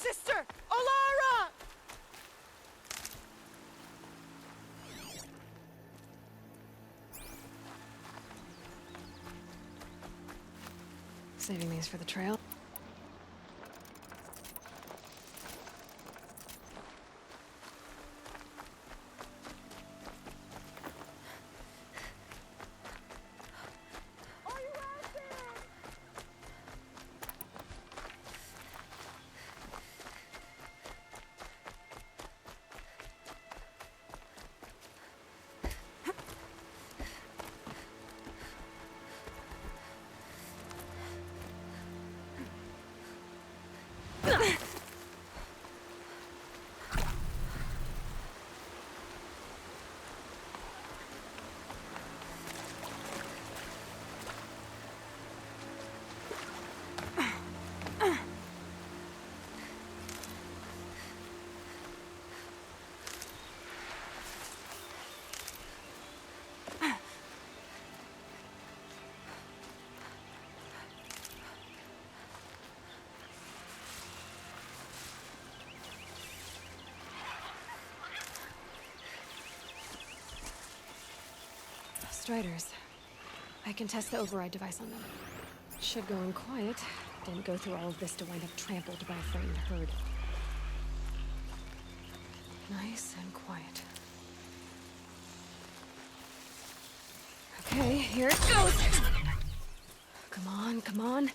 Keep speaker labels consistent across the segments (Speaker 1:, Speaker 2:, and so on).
Speaker 1: Sister! Alara!
Speaker 2: Saving these for the trail. Striders. I can test the override device on them. Should go in quiet. Didn't go through all of this to wind up trampled by a frightened herd. Nice and quiet. Okay, here it goes! Come on, come on.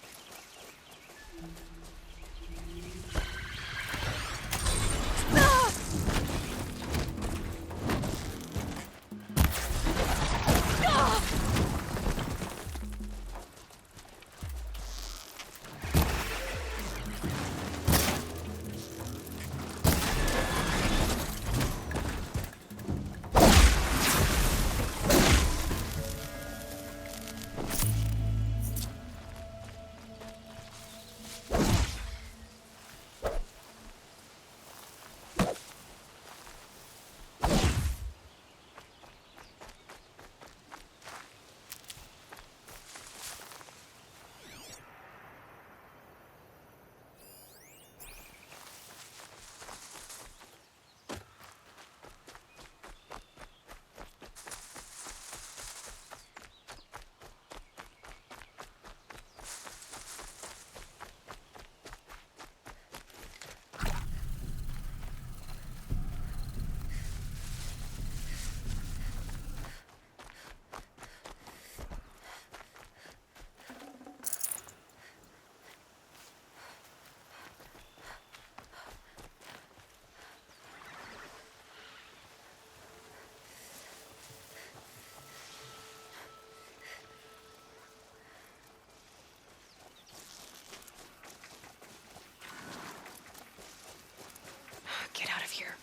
Speaker 2: Get out of here.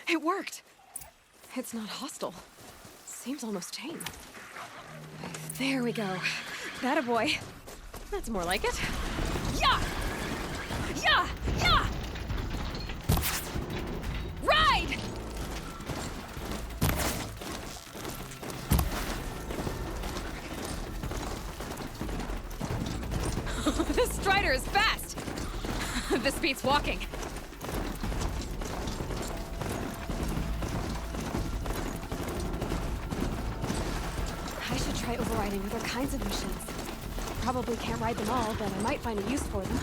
Speaker 2: It worked! It's not hostile. Seems almost tame. There we go. That a boy. That's more like it. Yeah! Yeah! Yeah! Ride! This Strider is fast! This beats walking. I should try overriding other kinds of machines. Probably can't ride them all, but I might find a use for them.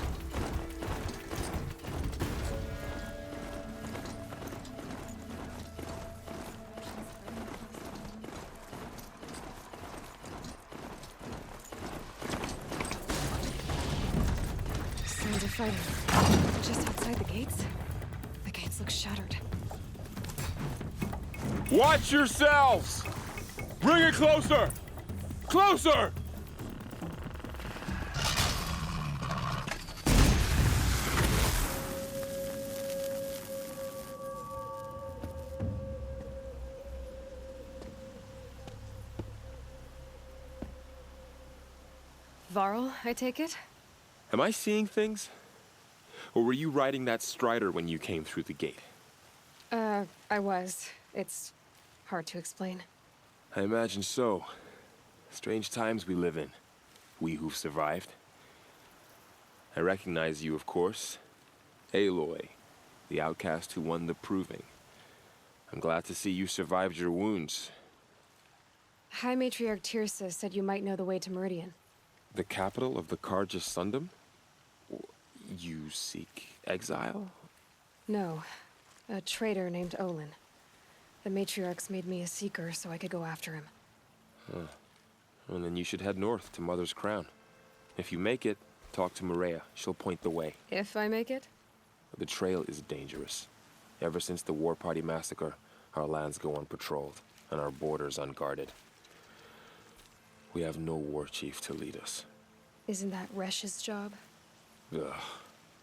Speaker 2: Sounds of fighting. Just outside the gates? The gates look shuttered.
Speaker 3: Watch yourselves! Bring it closer! Closer!
Speaker 2: Varl, I take it?
Speaker 3: Am I seeing things? Or were you riding that Strider when you came through the gate?
Speaker 2: I was. It's Hard to explain.
Speaker 3: I imagine so. Strange times we live in. We who've survived. I recognize you, of course. Aloy, the outcast who won the proving. I'm glad to see you survived your wounds.
Speaker 2: High Matriarch Tirsa said you might know the way to Meridian.
Speaker 3: The capital of the Carja Sundom? You seek exile?
Speaker 2: No, a traitor named Olin. The Matriarchs made me a seeker so I could go after him.
Speaker 3: Well, then you should head north to Mother's Crown. If you make it, talk to Maria. She'll point the way.
Speaker 2: If I make it?
Speaker 3: The trail is dangerous. Ever since the War Party massacre, our lands go unpatrolled, and our borders unguarded. We have no war chief to lead us.
Speaker 2: Isn't that Resh's job?
Speaker 3: Ugh.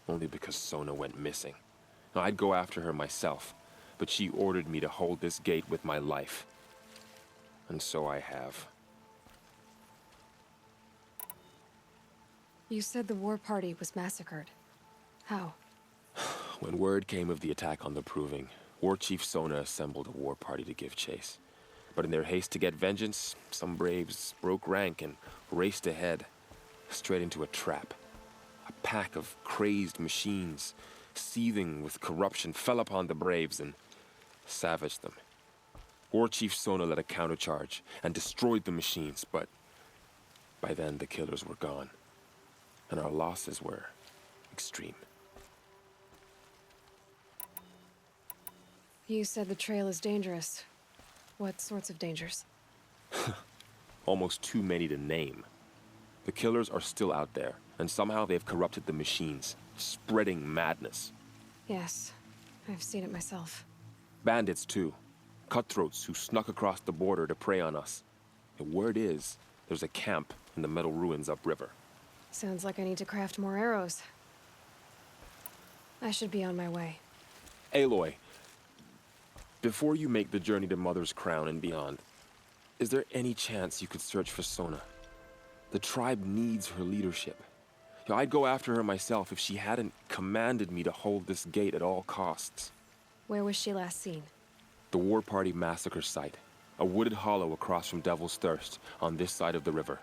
Speaker 3: Only because Sona went missing. Now, I'd go after her myself, but she ordered me to hold this gate with my life. And so I have.
Speaker 2: You said the War Party was massacred. How?
Speaker 3: When word came of the attack on the Proving, War Chief Sona assembled a war party to give chase. But in their haste to get vengeance, some braves broke rank and raced ahead, straight into a trap. A pack of crazed machines, seething with corruption, fell upon the braves and savaged them. War Chief Sona led a countercharge and destroyed the machines, but by then the killers were gone, and our losses were extreme.
Speaker 2: You said the trail is dangerous. What sorts of dangers?
Speaker 3: Almost too many to name. The killers are still out there, and somehow they've corrupted the machines, spreading madness.
Speaker 2: Yes, I've seen it myself.
Speaker 3: Bandits, too. Cutthroats who snuck across the border to prey on us. The word is, there's a camp in the metal ruins upriver.
Speaker 2: Sounds like I need to craft more arrows. I should be on my way.
Speaker 3: Aloy, before you make the journey to Mother's Crown and beyond, is there any chance you could search for Sona? The tribe needs her leadership. I'd go after her myself if she hadn't commanded me to hold this gate at all costs.
Speaker 2: Where was she last seen?
Speaker 3: The War Party massacre site, a wooded hollow across from Devil's Thirst on this side of the river.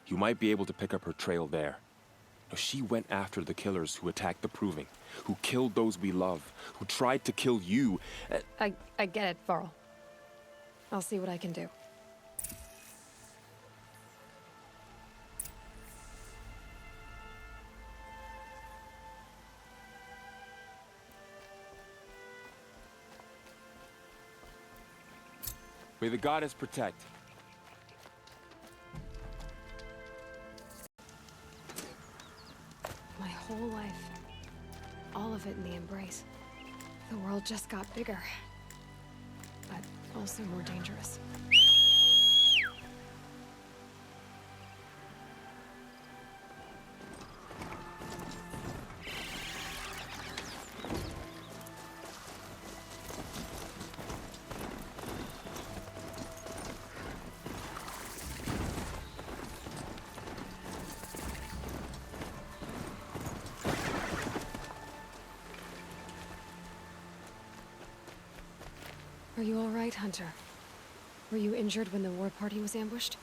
Speaker 3: You might be able to pick up her trail there. Now, she went after the killers who attacked the Proving, who killed those we love, who tried to kill you.
Speaker 2: I get it, Varl. I'll see what I can do.
Speaker 3: May the goddess protect.
Speaker 2: My whole life. All of it in the embrace. The world just got bigger. But also more dangerous. Are you all right, Hunter? Were you injured when the war party was ambushed?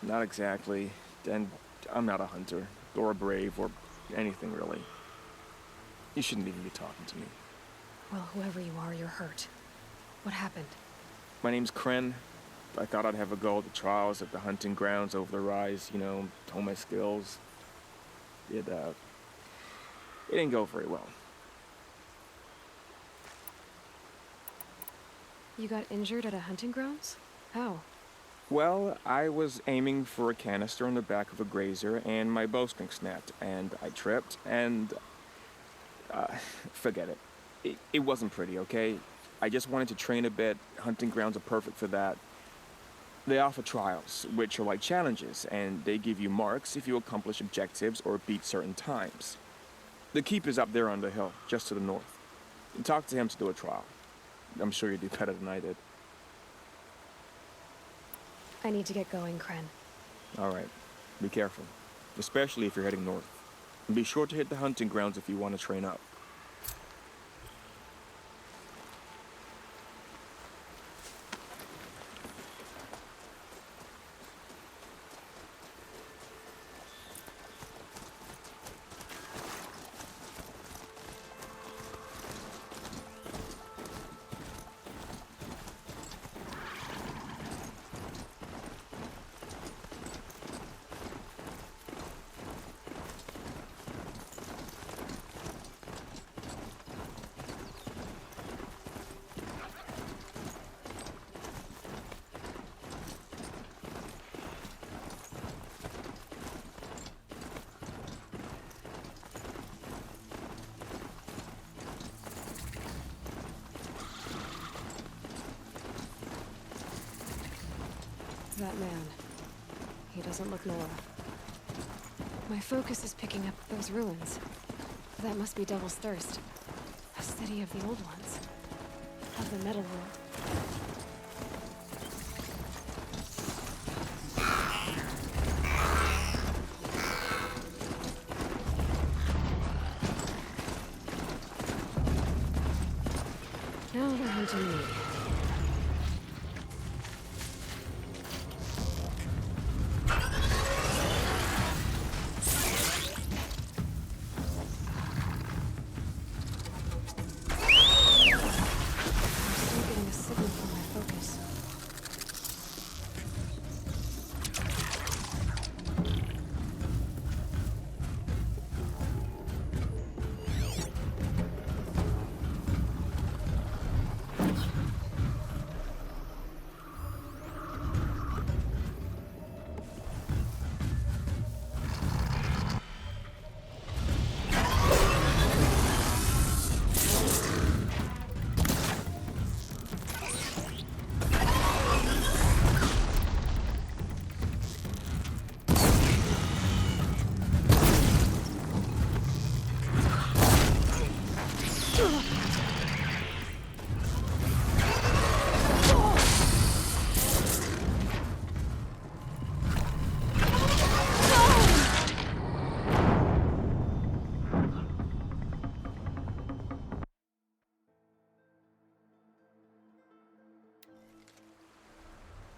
Speaker 4: Not exactly. And I'm not a hunter, or a brave, or anything really. You shouldn't even be talking to me.
Speaker 2: Well, whoever you are, you're hurt. What happened?
Speaker 4: My name's Kren. I thought I'd have a go at the trials at the hunting grounds over the rise, hone my skills. It didn't go very well.
Speaker 2: You got injured at a hunting grounds? How?
Speaker 4: Well, I was aiming for a canister on the back of a grazer, and my bowstring snapped, and I tripped, and... forget it. It wasn't pretty, okay? I just wanted to train a bit. Hunting grounds are perfect for that. They offer trials, which are like challenges, and they give you marks if you accomplish objectives or beat certain times. The keep is up there on the hill, just to the north. Talk to him to do a trial. I'm sure you'd do better than I did.
Speaker 2: I need to get going, Kren.
Speaker 4: All right. Be careful, especially if you're heading north. And be sure to hit the hunting grounds if you want to train up.
Speaker 2: that man? He doesn't look Nora. My focus is picking up those ruins. That must be Devil's Thirst. A city of the old ones. Of the metal world. Now they're hunting me.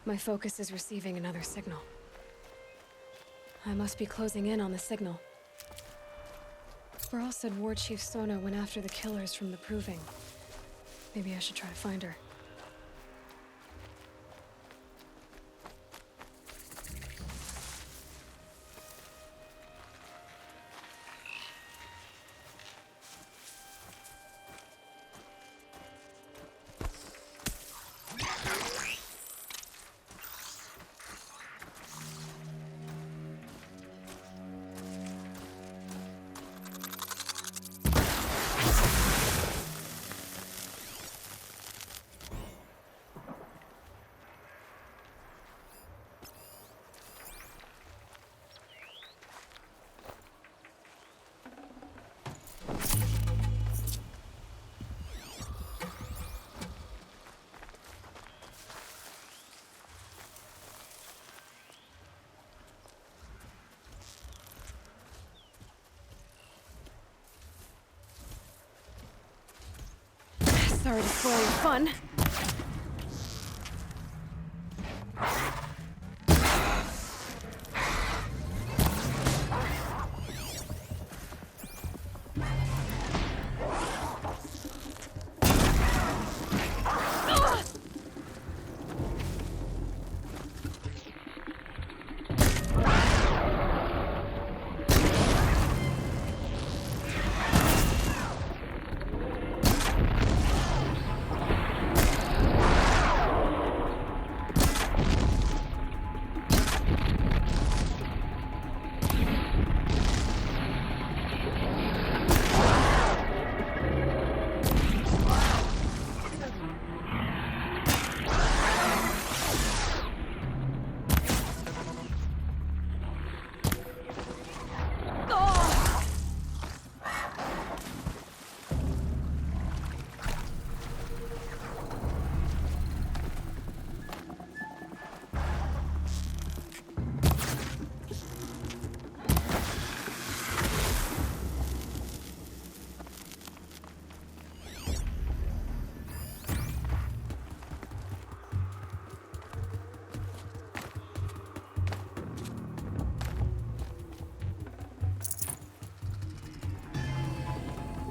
Speaker 2: My focus is receiving another signal. I must be closing in on the signal. Burl said War Chief Sona went after the killers from the Proving. Maybe I should try to find her. Sorry to spoil your fun.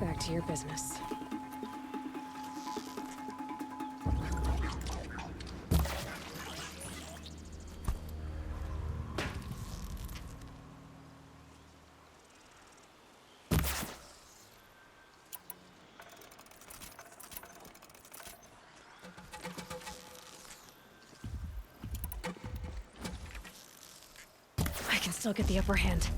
Speaker 2: Back to your business. I can still get the upper hand.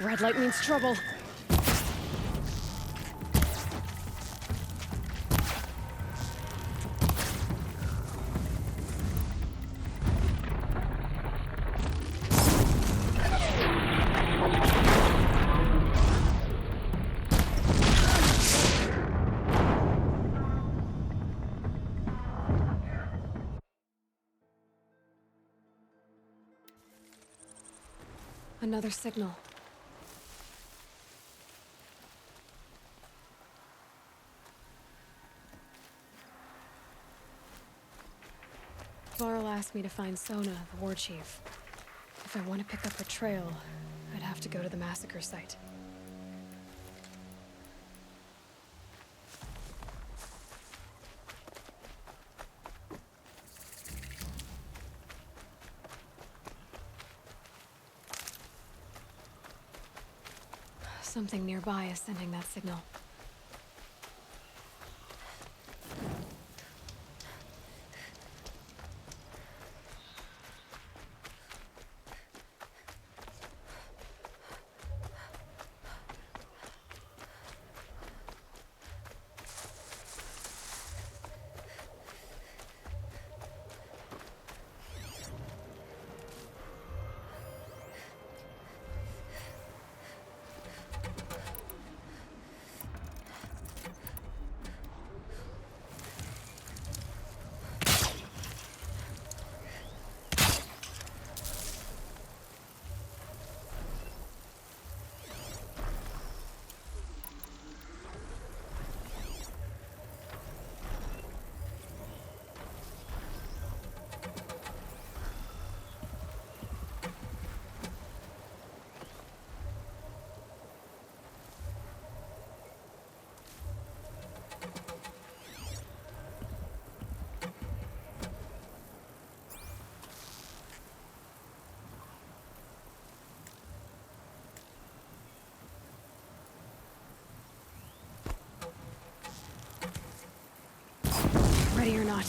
Speaker 2: red light means trouble. Another signal. Laurel asked me to find Sona, the war chief. If I want to pick up a trail, I'd have to go to the massacre site. Something nearby is sending that signal. Ready or not.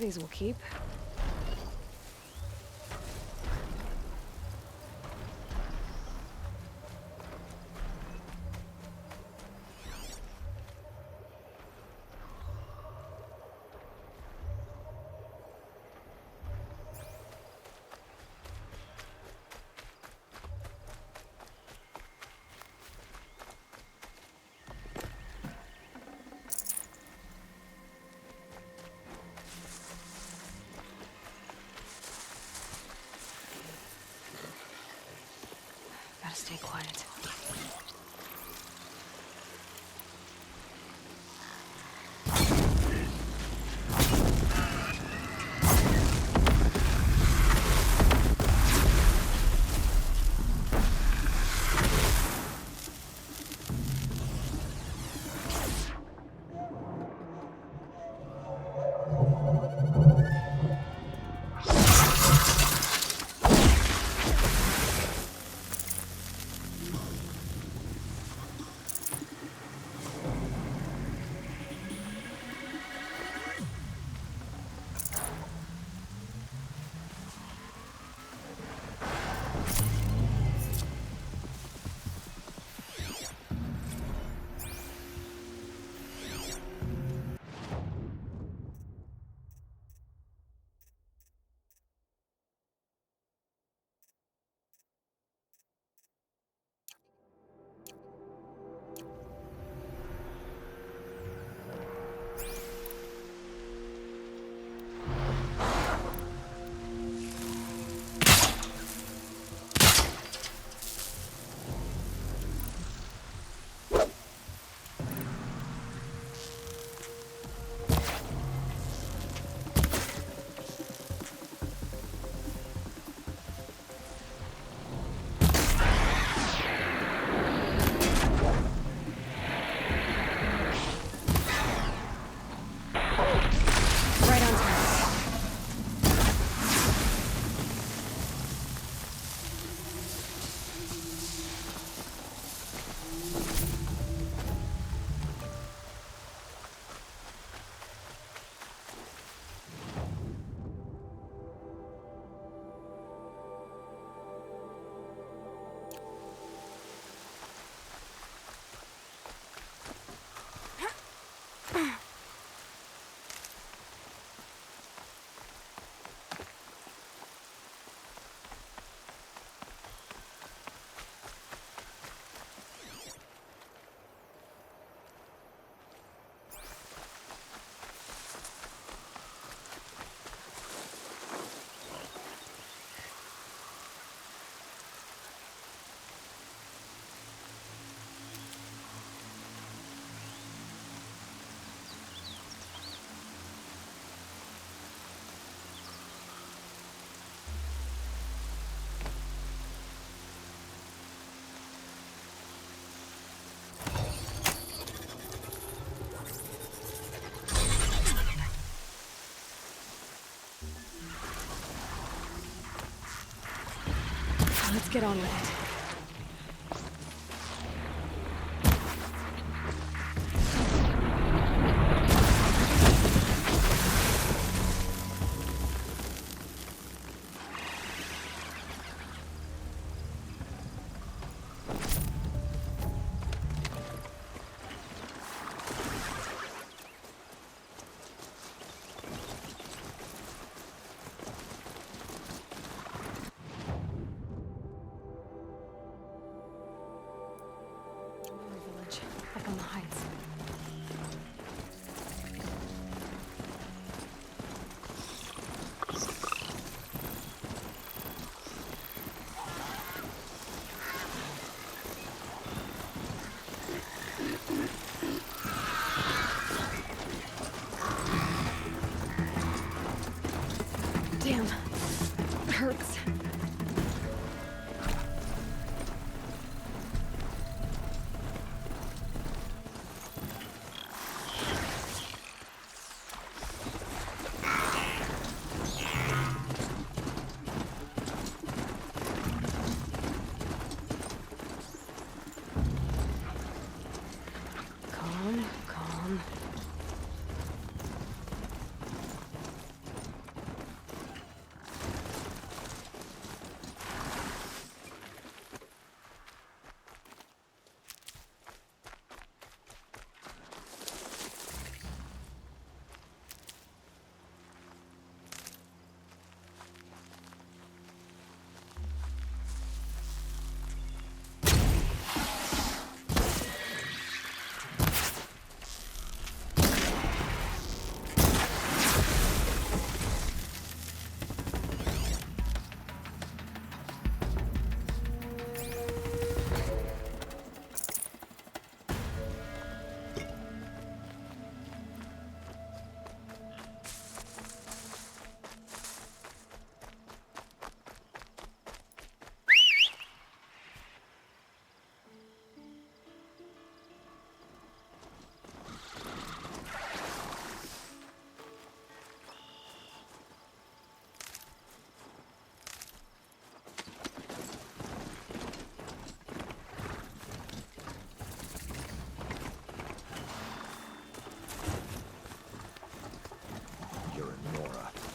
Speaker 2: These will keep. Gotta stay quiet. Let's get on with it. Village, up on the heights. Damn, it hurts. Calm, calm.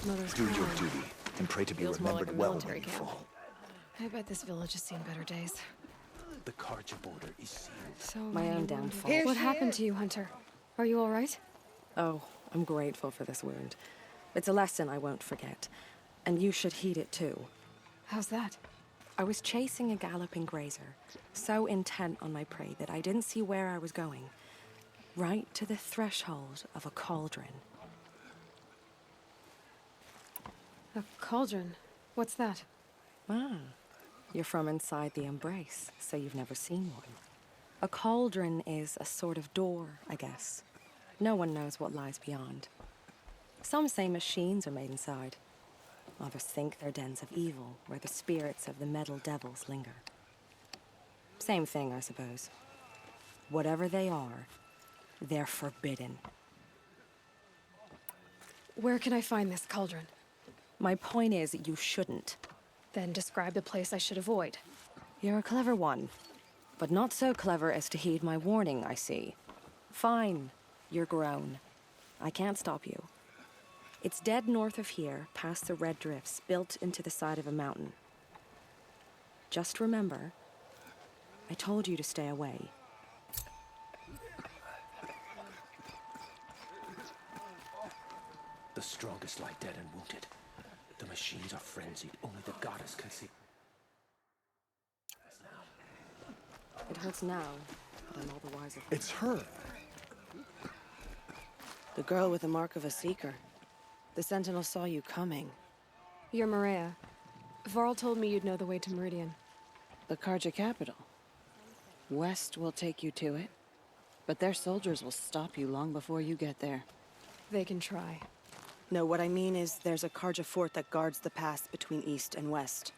Speaker 2: Mother's
Speaker 5: Do your
Speaker 2: calling.
Speaker 5: duty and pray to be
Speaker 2: Feels more like
Speaker 5: remembered
Speaker 2: a
Speaker 5: well
Speaker 2: military
Speaker 5: when you
Speaker 2: camp.
Speaker 5: fall.
Speaker 2: I bet this village has seen better days.
Speaker 5: The Karja border is sealed.
Speaker 2: So
Speaker 6: My
Speaker 2: many
Speaker 6: own
Speaker 2: wounded.
Speaker 6: downfall.
Speaker 1: Here
Speaker 2: What
Speaker 1: she
Speaker 2: happened
Speaker 1: is.
Speaker 2: to you, Hunter? Are you all right?
Speaker 6: Oh, I'm grateful for this wound. It's a lesson I won't forget. And you should heed it too.
Speaker 2: How's that?
Speaker 6: I was chasing a galloping grazer, so intent on my prey that I didn't see where I was going. Right to the threshold of a cauldron.
Speaker 2: A cauldron? What's that?
Speaker 6: Ah, you're from inside the embrace, so you've never seen one. A cauldron is a sort of door, I guess. No one knows what lies beyond. Some say machines are made inside. Others think they're dens of evil, where the spirits of the metal devils linger. Same thing, I suppose. Whatever they are, they're forbidden.
Speaker 2: Where can I find this cauldron?
Speaker 6: My point is, you shouldn't.
Speaker 2: Then describe the place I should avoid.
Speaker 6: You're a clever one, but not so clever as to heed my warning, I see. Fine, you're grown. I can't stop you. It's dead north of here, past the red drifts, built into the side of a mountain. Just remember, I told you to stay away.
Speaker 5: The strongest lie dead and wounded. The machines are frenzied. Only the goddess can see.
Speaker 6: It hurts now, but I'm all the wiser.
Speaker 5: It's her.
Speaker 7: The girl with the mark of a seeker. The Sentinel saw you coming.
Speaker 2: You're Maria. Varl told me you'd know the way to Meridian.
Speaker 7: The Karja capital. West will take you to it, but their soldiers will stop you long before you get there.
Speaker 2: They can try.
Speaker 7: No, what I mean is there's a Karja fort that guards the pass between east and west.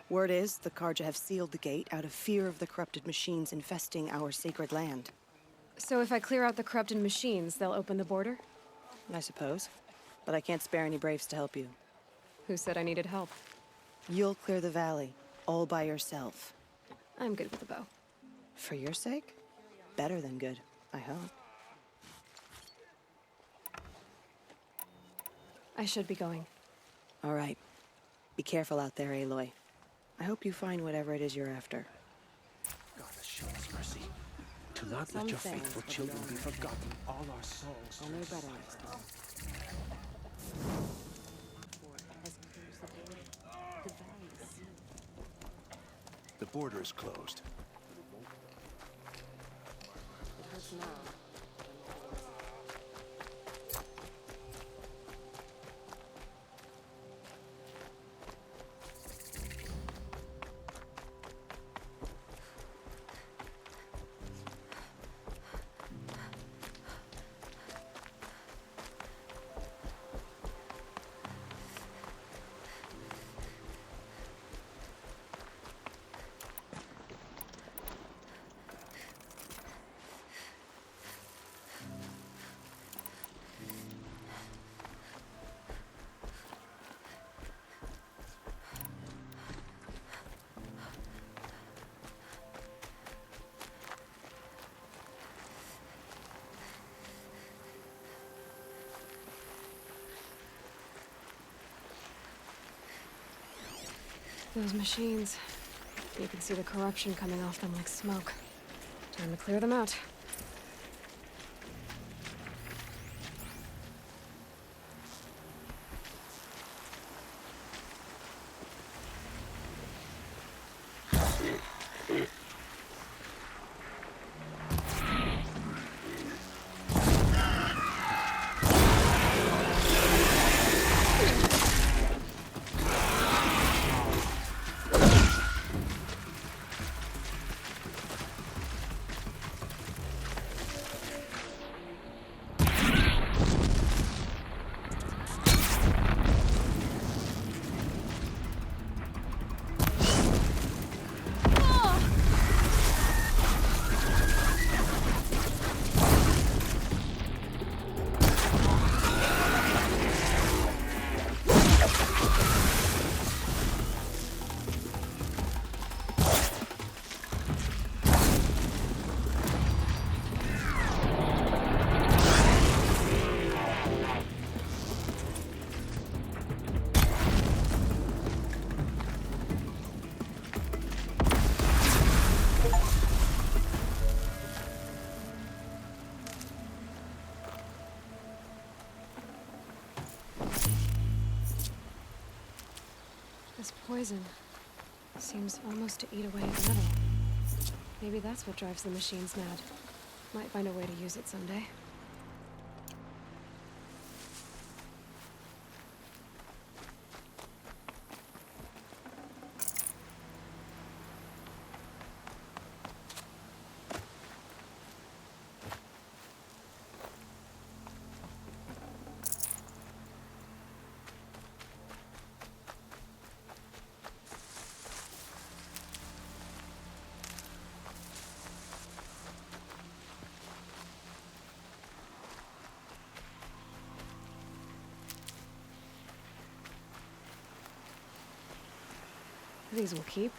Speaker 7: Word is the Karja have sealed the gate out of fear of the corrupted machines infesting our sacred land.
Speaker 2: So if I clear out the corrupted machines, they'll open the border?
Speaker 7: I suppose. But I can't spare any braves to help you.
Speaker 2: Who said I needed help?
Speaker 7: You'll clear the valley. all by yourself.
Speaker 2: I'm good with a bow.
Speaker 7: For your sake? Better than good, I hope.
Speaker 2: I should be going.
Speaker 7: All right. Be careful out there, Aloy. I hope you find whatever it is you're after.
Speaker 5: God has shown us mercy. To not let your
Speaker 6: Some things
Speaker 5: faithful
Speaker 6: will be
Speaker 5: children be
Speaker 6: done.
Speaker 5: forgotten. All our songs.
Speaker 6: I'll know better next time.
Speaker 5: The border is closed.
Speaker 6: It hurts now.
Speaker 2: Those machines. You can see the corruption coming off them like smoke. Time to clear them out. This poison seems almost to eat away at metal. Maybe that's what drives the machines mad. Might find a way to use it someday. These will keep.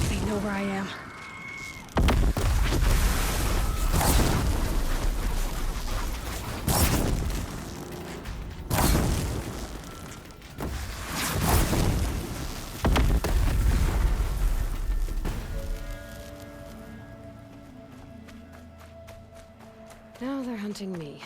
Speaker 2: They know where I am. Now they're hunting me.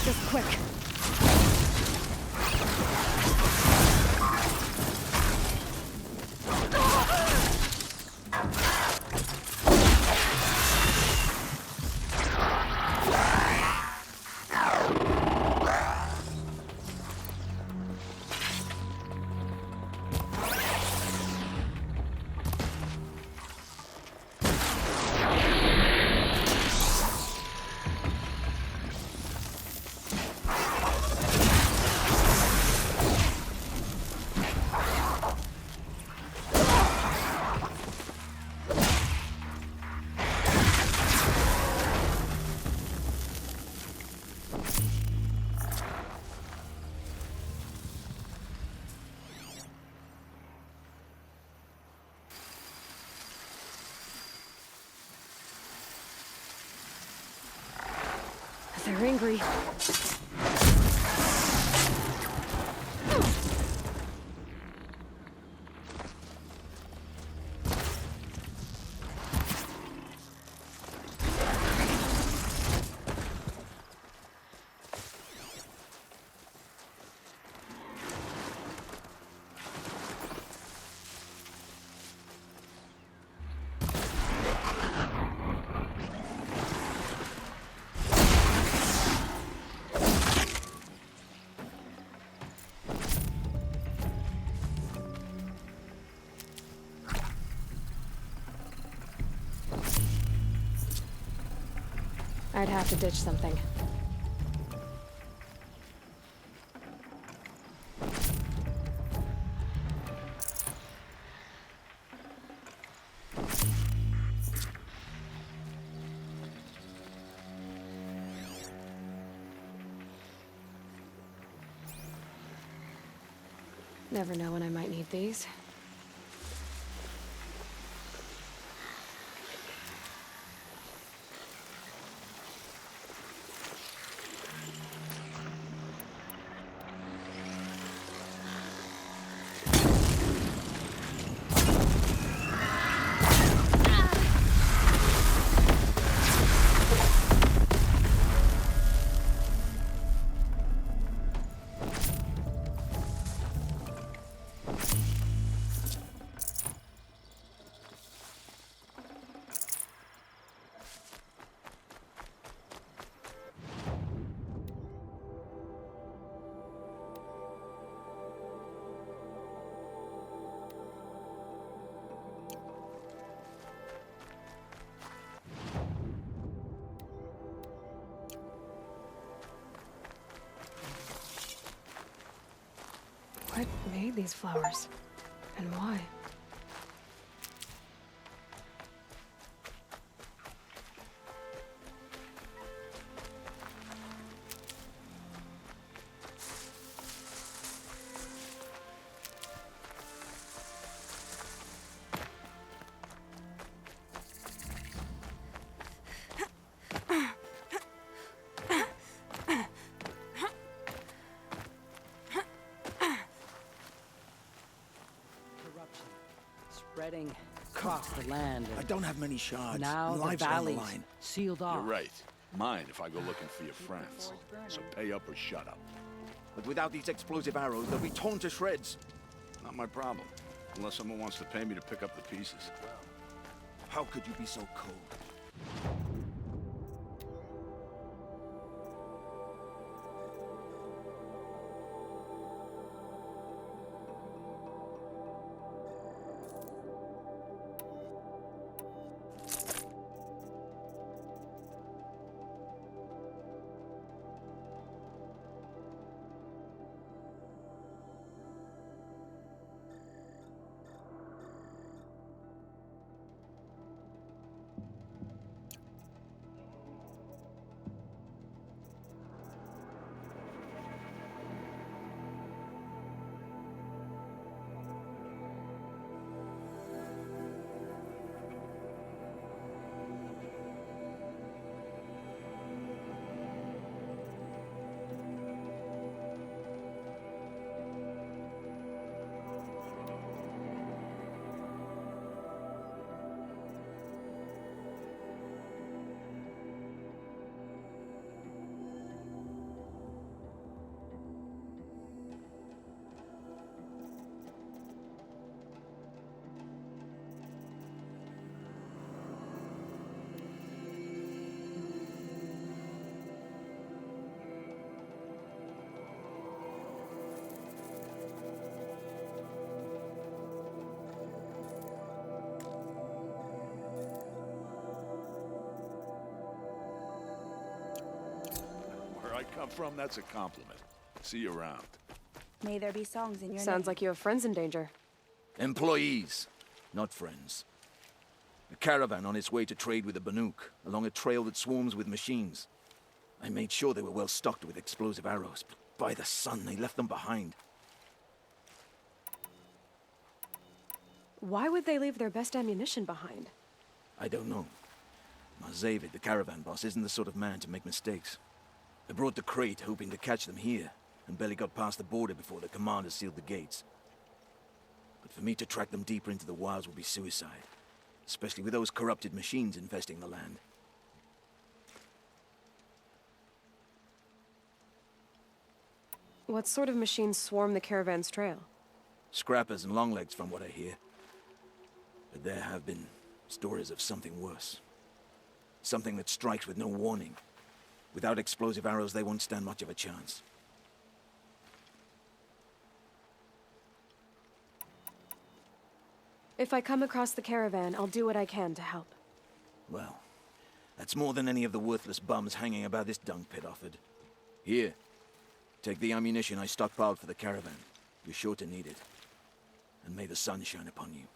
Speaker 6: this quick. They're angry. I'd have to ditch something. Never know when I might need these. What made these flowers? And why?
Speaker 8: Spreading across the land.
Speaker 9: I don't have many shards.
Speaker 8: Now
Speaker 9: and
Speaker 8: the
Speaker 9: lives on
Speaker 8: valley's
Speaker 9: line.
Speaker 8: sealed off.
Speaker 10: You're right. Mind if I go looking for your friends. So pay up or shut up.
Speaker 9: But without these explosive arrows, they'll be torn to shreds.
Speaker 10: Not my problem. Unless someone wants to pay me to pick up the pieces.
Speaker 9: How could you be so cold?
Speaker 10: come from, that's a compliment. See you around.
Speaker 1: May there be songs in your
Speaker 2: Sounds like you have friends in danger.
Speaker 9: Employees, not friends. A caravan on its way to trade with the Banuk, along a trail that swarms with machines. I made sure they were well stocked with explosive arrows, but by the sun, they left them behind.
Speaker 2: Why would they leave their best ammunition behind?
Speaker 9: I don't know. Marzavid, the caravan boss, isn't the sort of man to make mistakes. I brought the crate hoping to catch them here, and barely got past the border before the commander sealed the gates. But for me to track them deeper into the wilds would be suicide, especially with those corrupted machines infesting the land.
Speaker 2: What sort of machines swarm the caravan's trail?
Speaker 9: Scrappers and longlegs, from what I hear. But there have been stories of something worse. Something that strikes with no warning. Without explosive arrows, they won't stand much of a chance.
Speaker 2: If I come across the caravan, I'll do what I can to help.
Speaker 9: Well, that's more than any of the worthless bums hanging about this dung pit offered. Here, take the ammunition I stockpiled for the caravan. You're sure to need it. And may the sun shine upon you.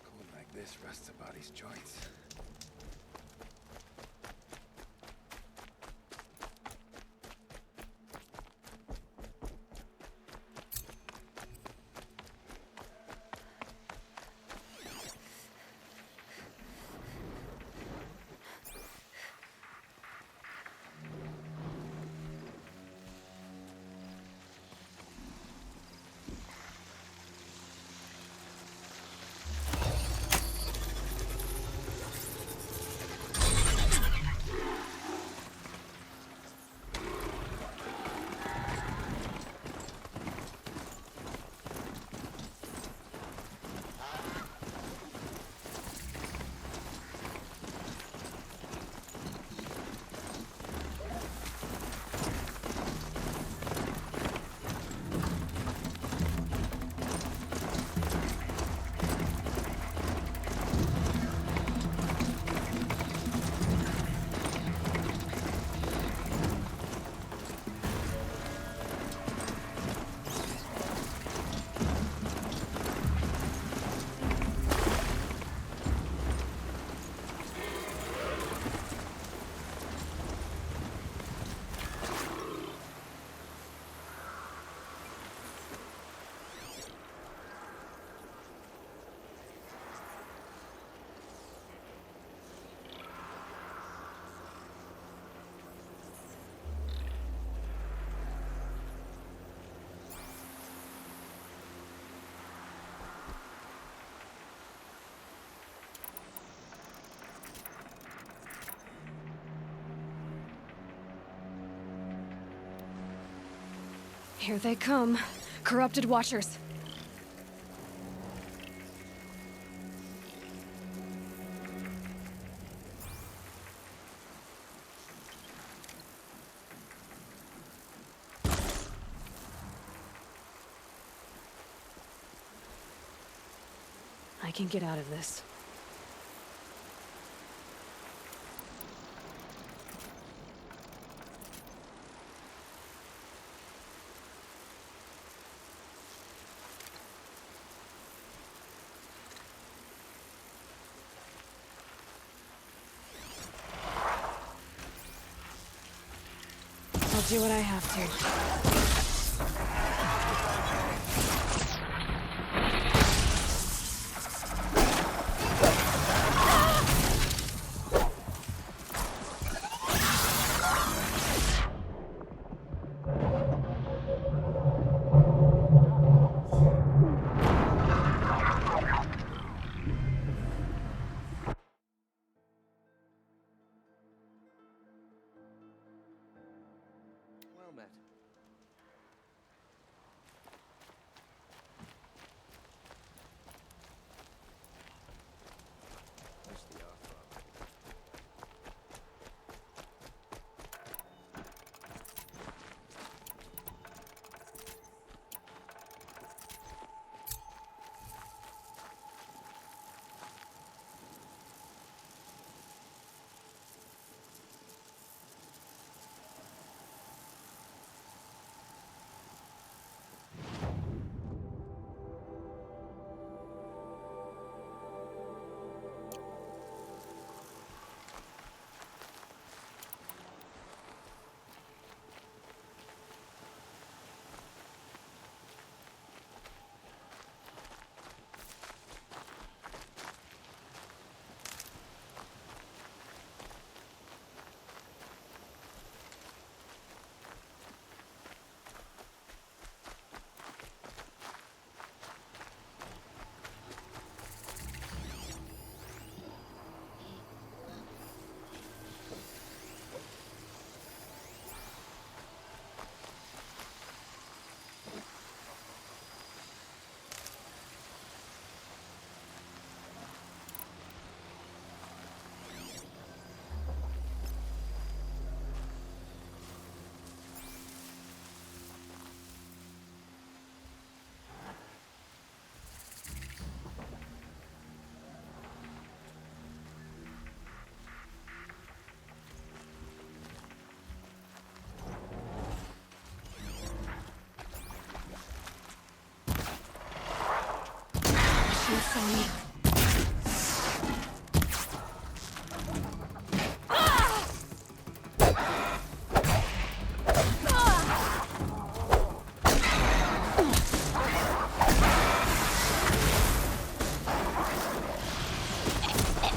Speaker 3: Cold like this rusts a body's joints.
Speaker 2: Here they come. Corrupted Watchers. I can get out of this. I'll do what I have to.
Speaker 5: Well met.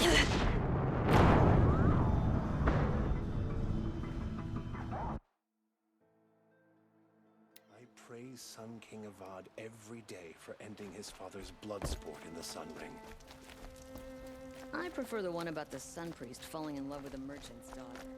Speaker 5: I praise Sun King Avad every day for ending his father's blood sport in the Sun Ring.
Speaker 11: I prefer the one about the Sun Priest falling in love with a merchant's daughter.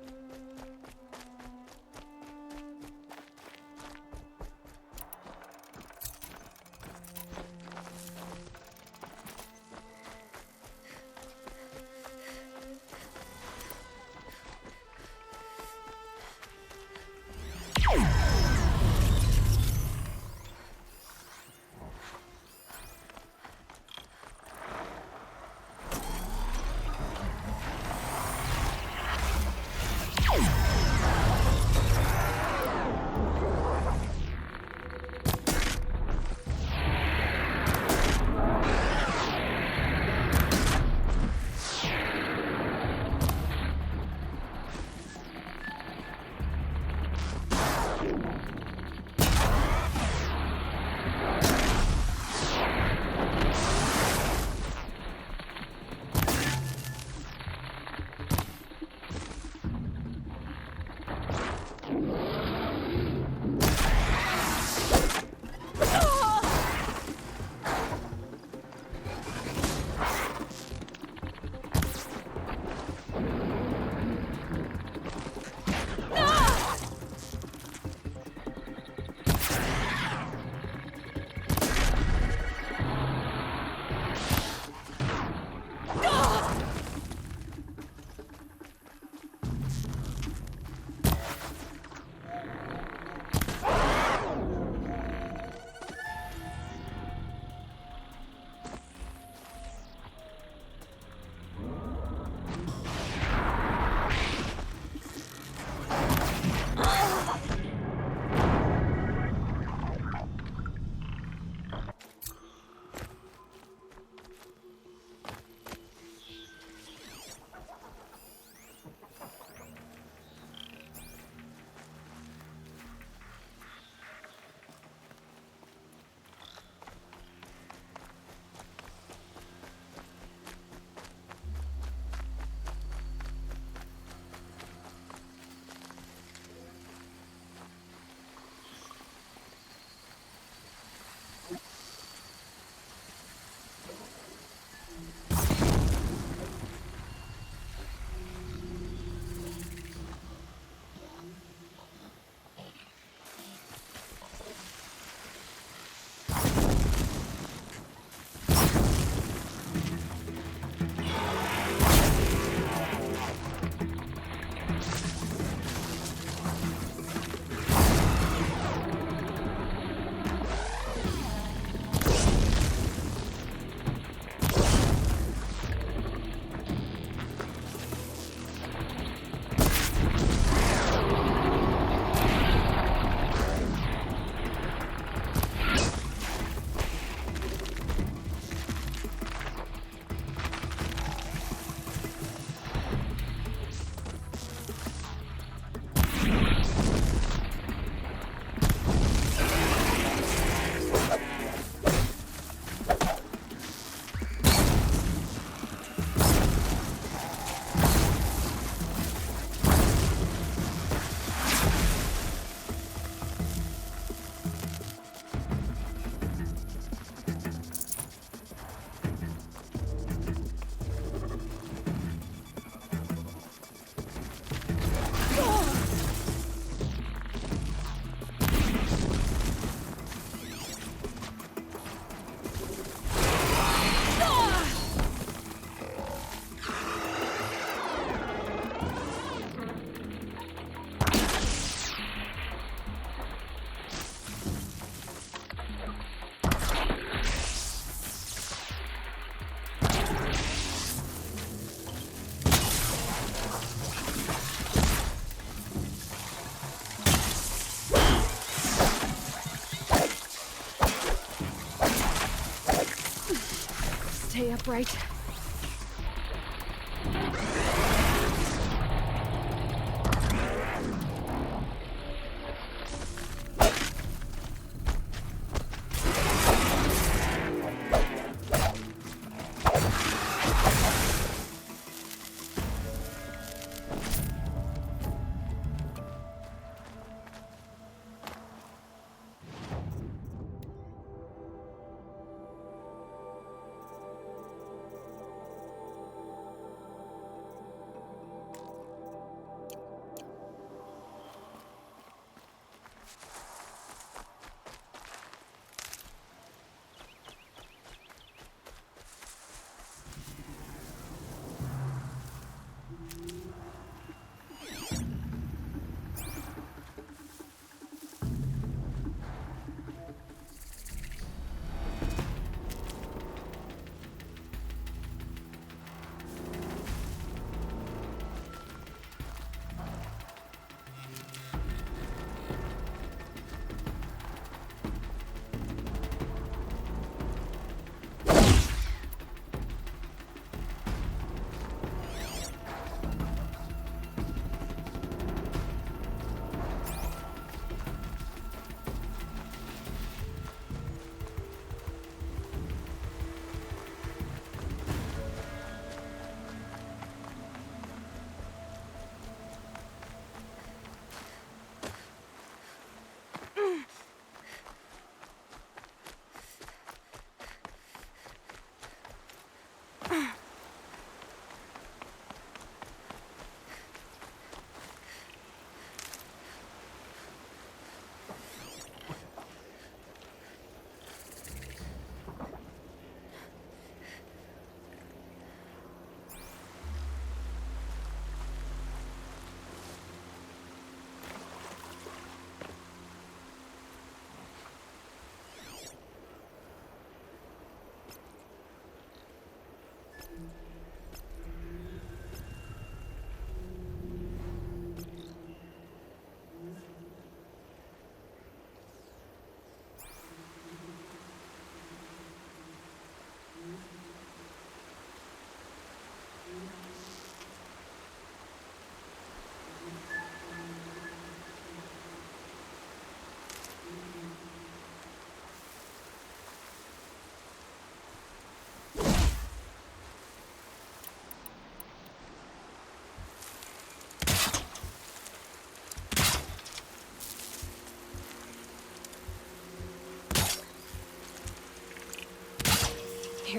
Speaker 2: Stay upright.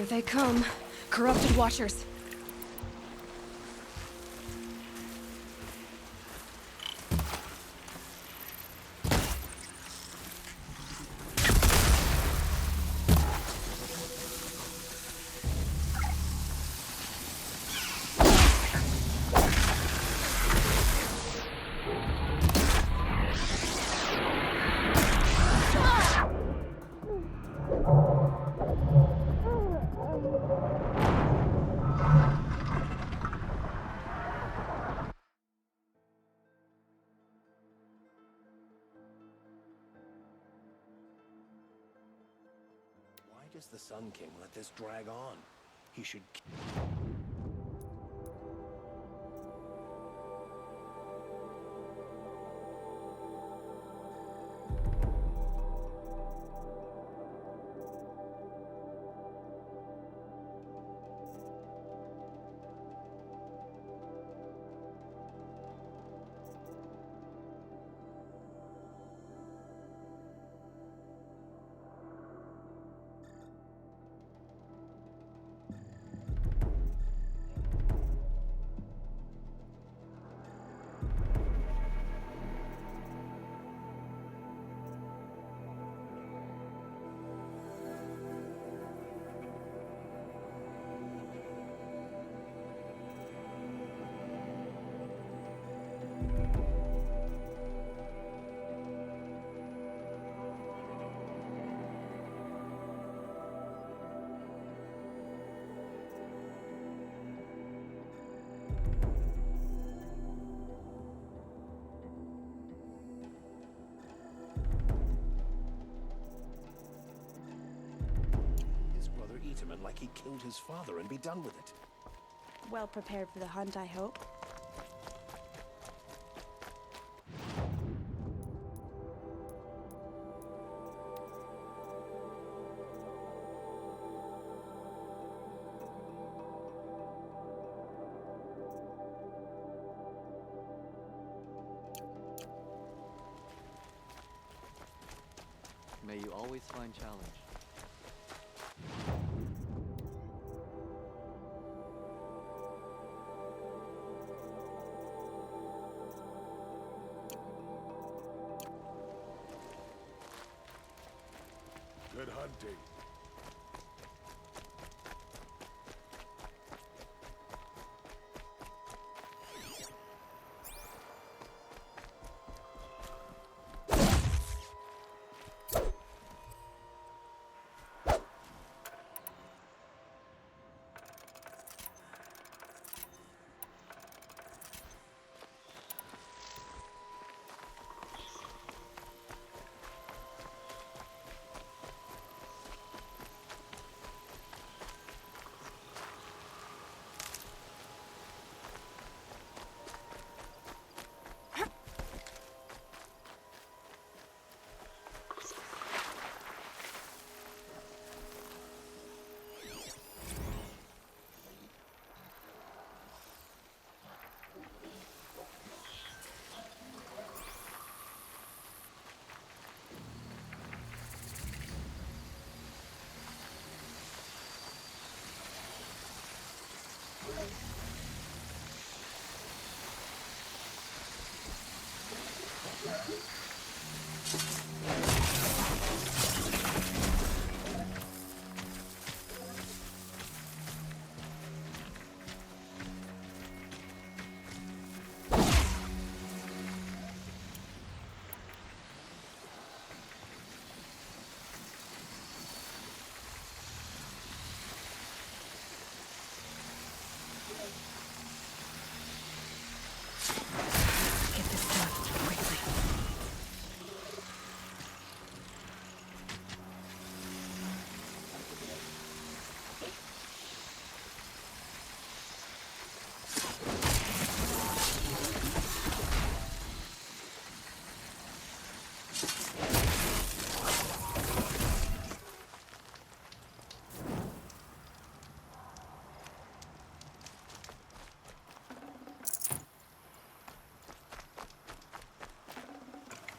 Speaker 2: Here they come. Corrupted Watchers.
Speaker 5: Why does the Sun King let this drag on? He should... Eat him like he killed his father and be done with it.
Speaker 1: Well prepared for the hunt, I hope.
Speaker 12: May you always find challenge.
Speaker 10: Good hunting.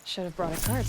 Speaker 2: Should have brought a cart.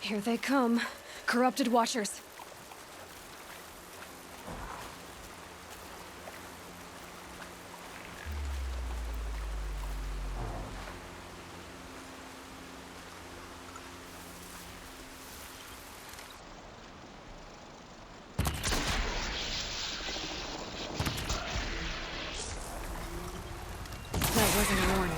Speaker 2: Here they come. Corrupted Watchers. That wasn't a warning.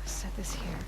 Speaker 2: Set this here.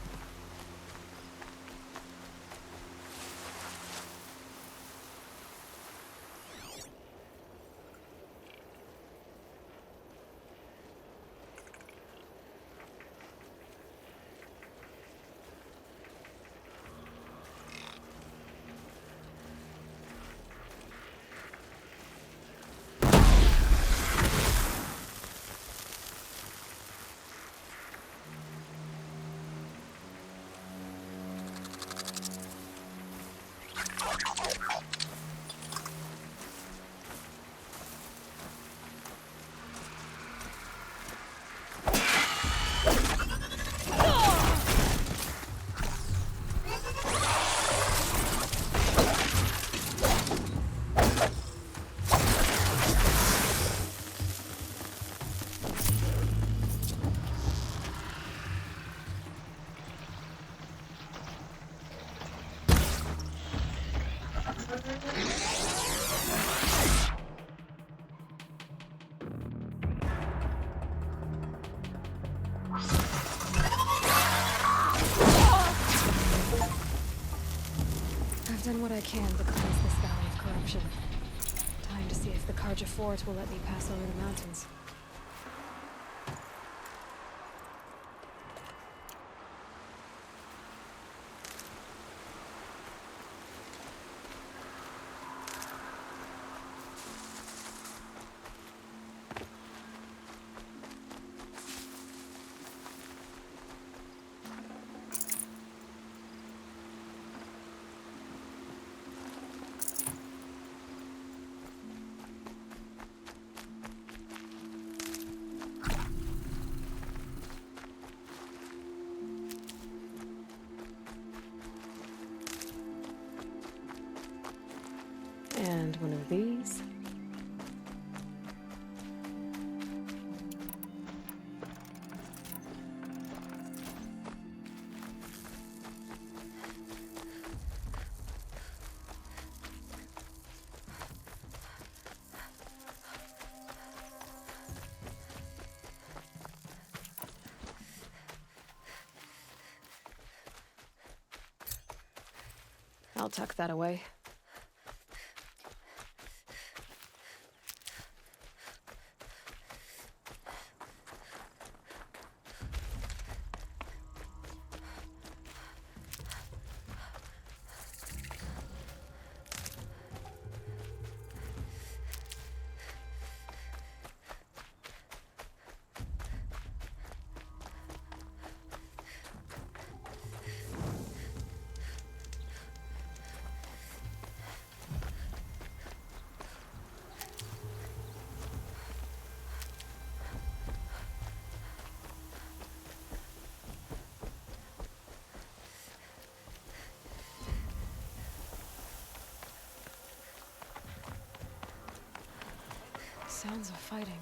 Speaker 2: I've done what I can to cleanse this valley of corruption. Time to see if the Karja Fort will let me pass over the mountains. And one of these. I'll tuck that away. sounds of fighting.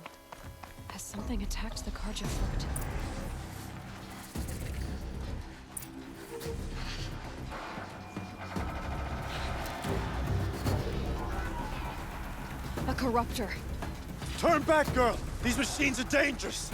Speaker 2: Has something attacked the Karja fort? A corruptor.
Speaker 5: Turn back, girl! These machines are dangerous!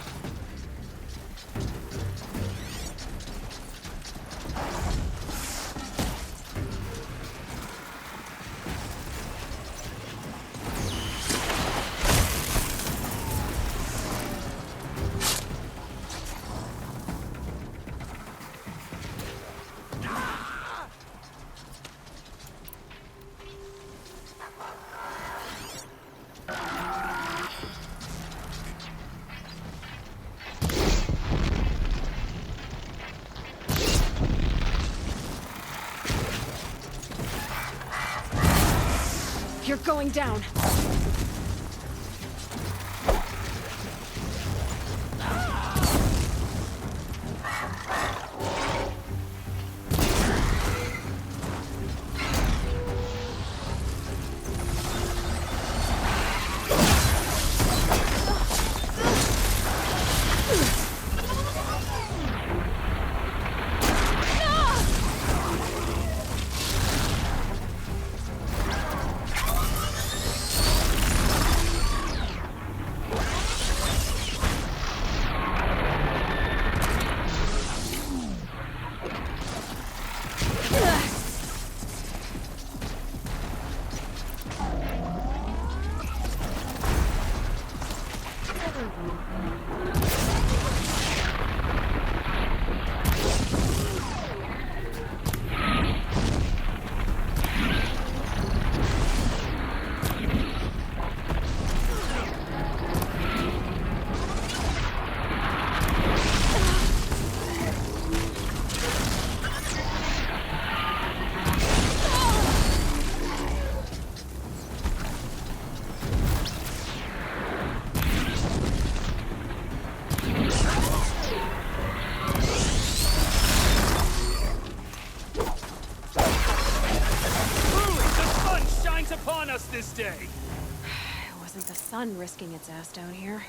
Speaker 2: You're going down.
Speaker 8: This day.
Speaker 2: It wasn't the sun risking its ass down here.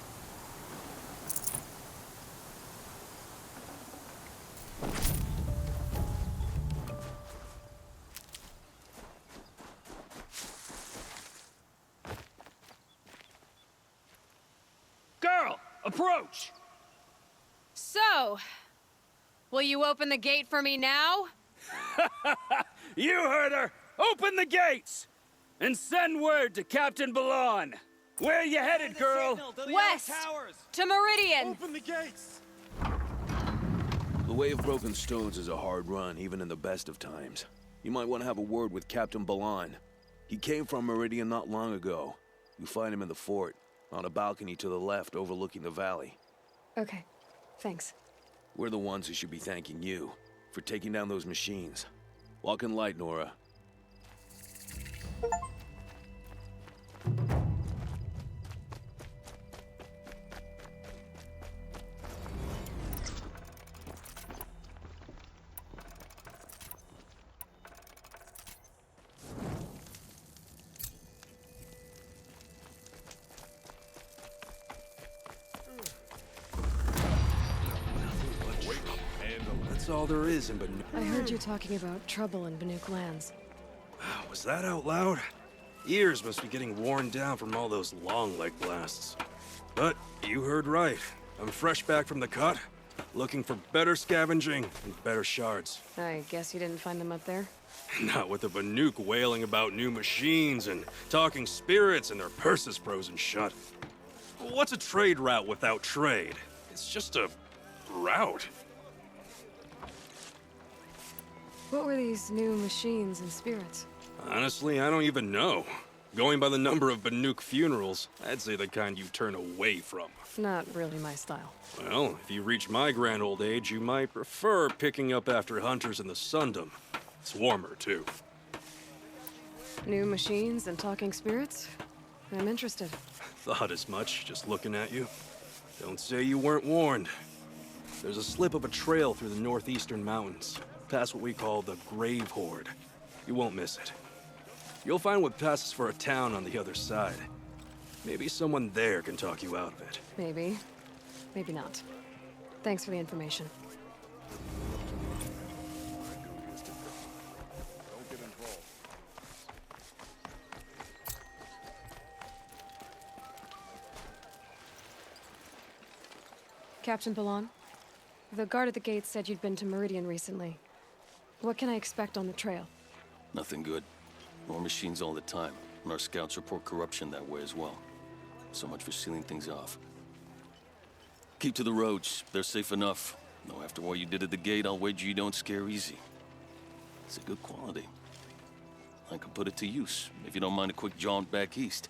Speaker 8: Girl, approach!
Speaker 2: So, will you open the gate for me now?
Speaker 8: You heard her! Open the gates! And send word to Captain Balon. Where you headed, girl?
Speaker 2: West! To Meridian!
Speaker 5: Open the gates!
Speaker 10: The Way of Broken Stones is a hard run, even in the best of times. You might want to have a word with Captain Balon. He came from Meridian not long ago. You find him in the fort, on a balcony to the left overlooking the valley.
Speaker 2: Okay, thanks.
Speaker 10: We're the ones who should be thanking you for taking down those machines. Walk in light, Nora.
Speaker 13: That's all there is in Banuk.
Speaker 2: I heard you talking about trouble in Banuk lands.
Speaker 13: Was that out loud? Ears must be getting worn down from all those long leg blasts. But you heard right. I'm fresh back from the cut, looking for better scavenging and better shards.
Speaker 2: I guess you didn't find them up there?
Speaker 13: Not with the Banuk wailing about new machines and talking spirits and their purses frozen shut. What's a trade route without trade? It's just a route.
Speaker 2: What were these new machines and spirits?
Speaker 13: Honestly, I don't even know. Going by the number of Banuk funerals, I'd say the kind you turn away from.
Speaker 2: Not really my style.
Speaker 13: Well, if you reach my grand old age, you might prefer picking up after hunters in the Sundom. It's warmer, too.
Speaker 2: New machines and talking spirits? I'm interested.
Speaker 13: Thought as much, just looking at you. Don't say you weren't warned. There's a slip of a trail through the northeastern mountains, past what we call the Grave Horde. You won't miss it. You'll find what passes for a town on the other side. Maybe someone there can talk you out of it.
Speaker 2: Maybe. Maybe not. Thanks for the information. Captain Ballon, the guard at the gate said you'd been to Meridian recently. What can I expect on the trail?
Speaker 14: Nothing good. More machines all the time, and our scouts report corruption that way as well. So much for sealing things off. Keep to the roads. They're safe enough. Though after what you did at the gate, I'll wager you don't scare easy. It's a good quality. I could put it to use, if you don't mind a quick jaunt back east.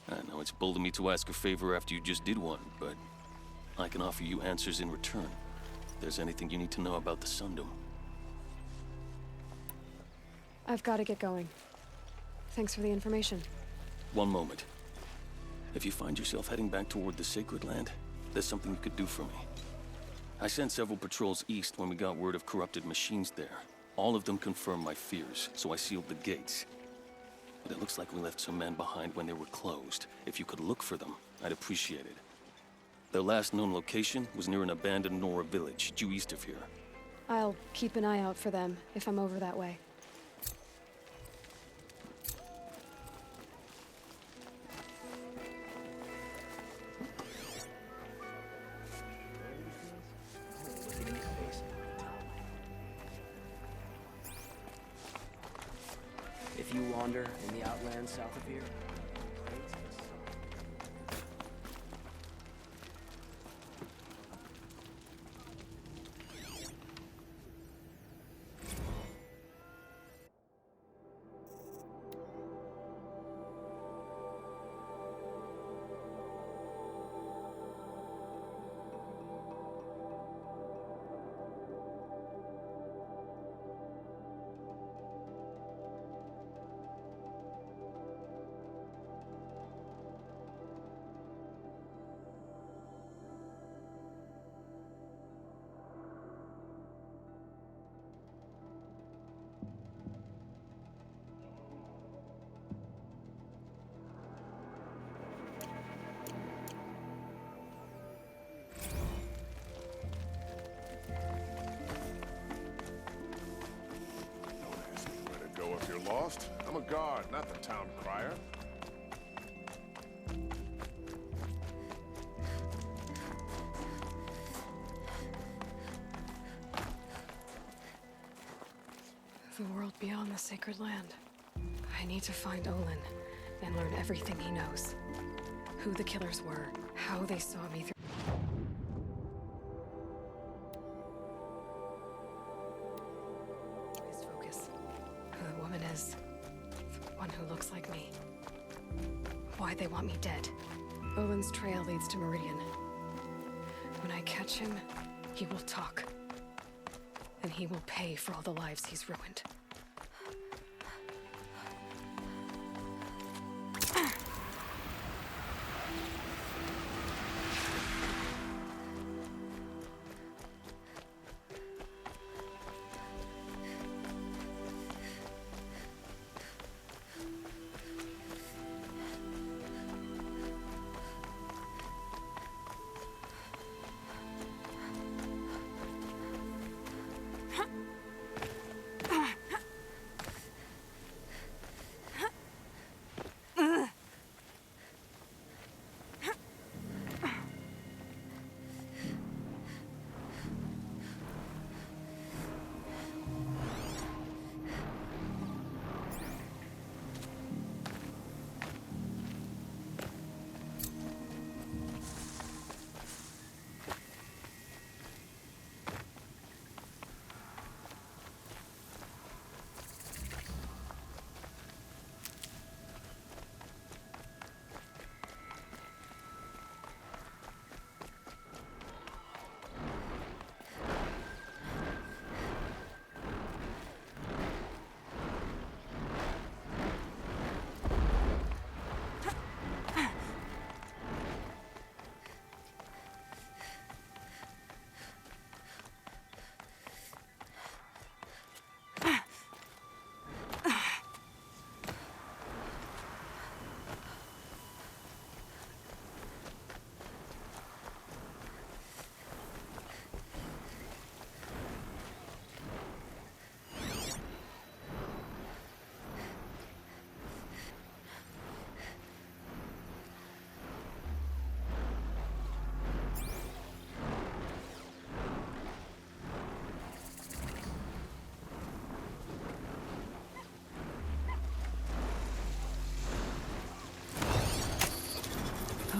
Speaker 14: I know it's bold of me to ask a favor after you just did one, but I can offer you answers in return. If there's anything you need to know about the Sundom.
Speaker 2: I've got to get going. Thanks for the information.
Speaker 14: One moment. If you find yourself heading back toward the Sacred Land, there's something you could do for me. I sent several patrols east when we got word of corrupted machines there. All of them confirmed my fears, so I sealed the gates. But it looks like we left some men behind when they were closed. If you could look for them, I'd appreciate it. Their last known location was near an abandoned Nora village, due east of here.
Speaker 2: I'll keep an eye out for them if I'm over that way.
Speaker 15: If you wander in the outlands south of here, pray to the sun.
Speaker 16: If you're lost, I'm a guard, not the town crier.
Speaker 2: The world beyond the Sacred Land. I need to find Olin and learn everything he knows. Who the killers were, how they saw me through. His focus. Who the woman is. The one who looks like me. Why they want me dead. Olin's trail leads to Meridian. When I catch him, he will talk. And he will pay for all the lives he's ruined.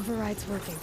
Speaker 2: override's working.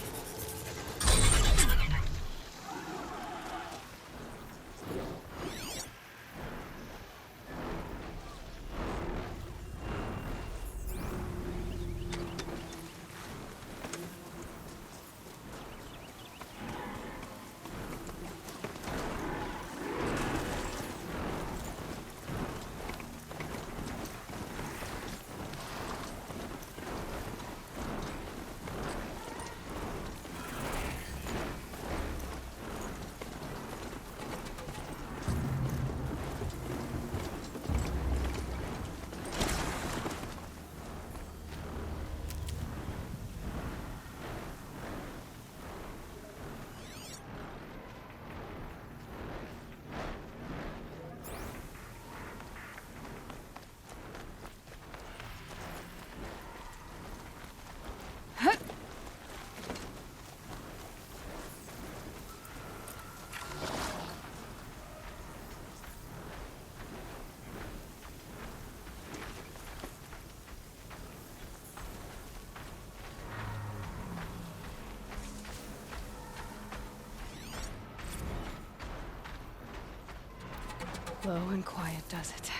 Speaker 2: Low and quiet does it.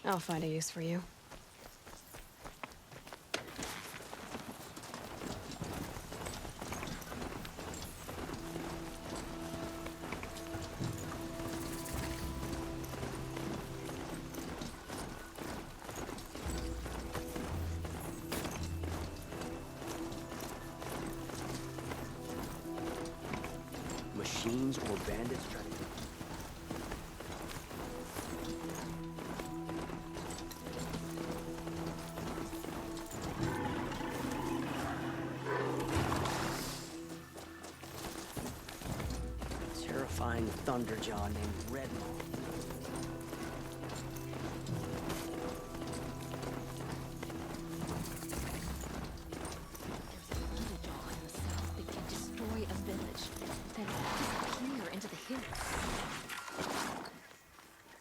Speaker 2: I'll find a use for you.
Speaker 15: Machines or bandits trying to... Terrifying Thunderjaw named Redmaw.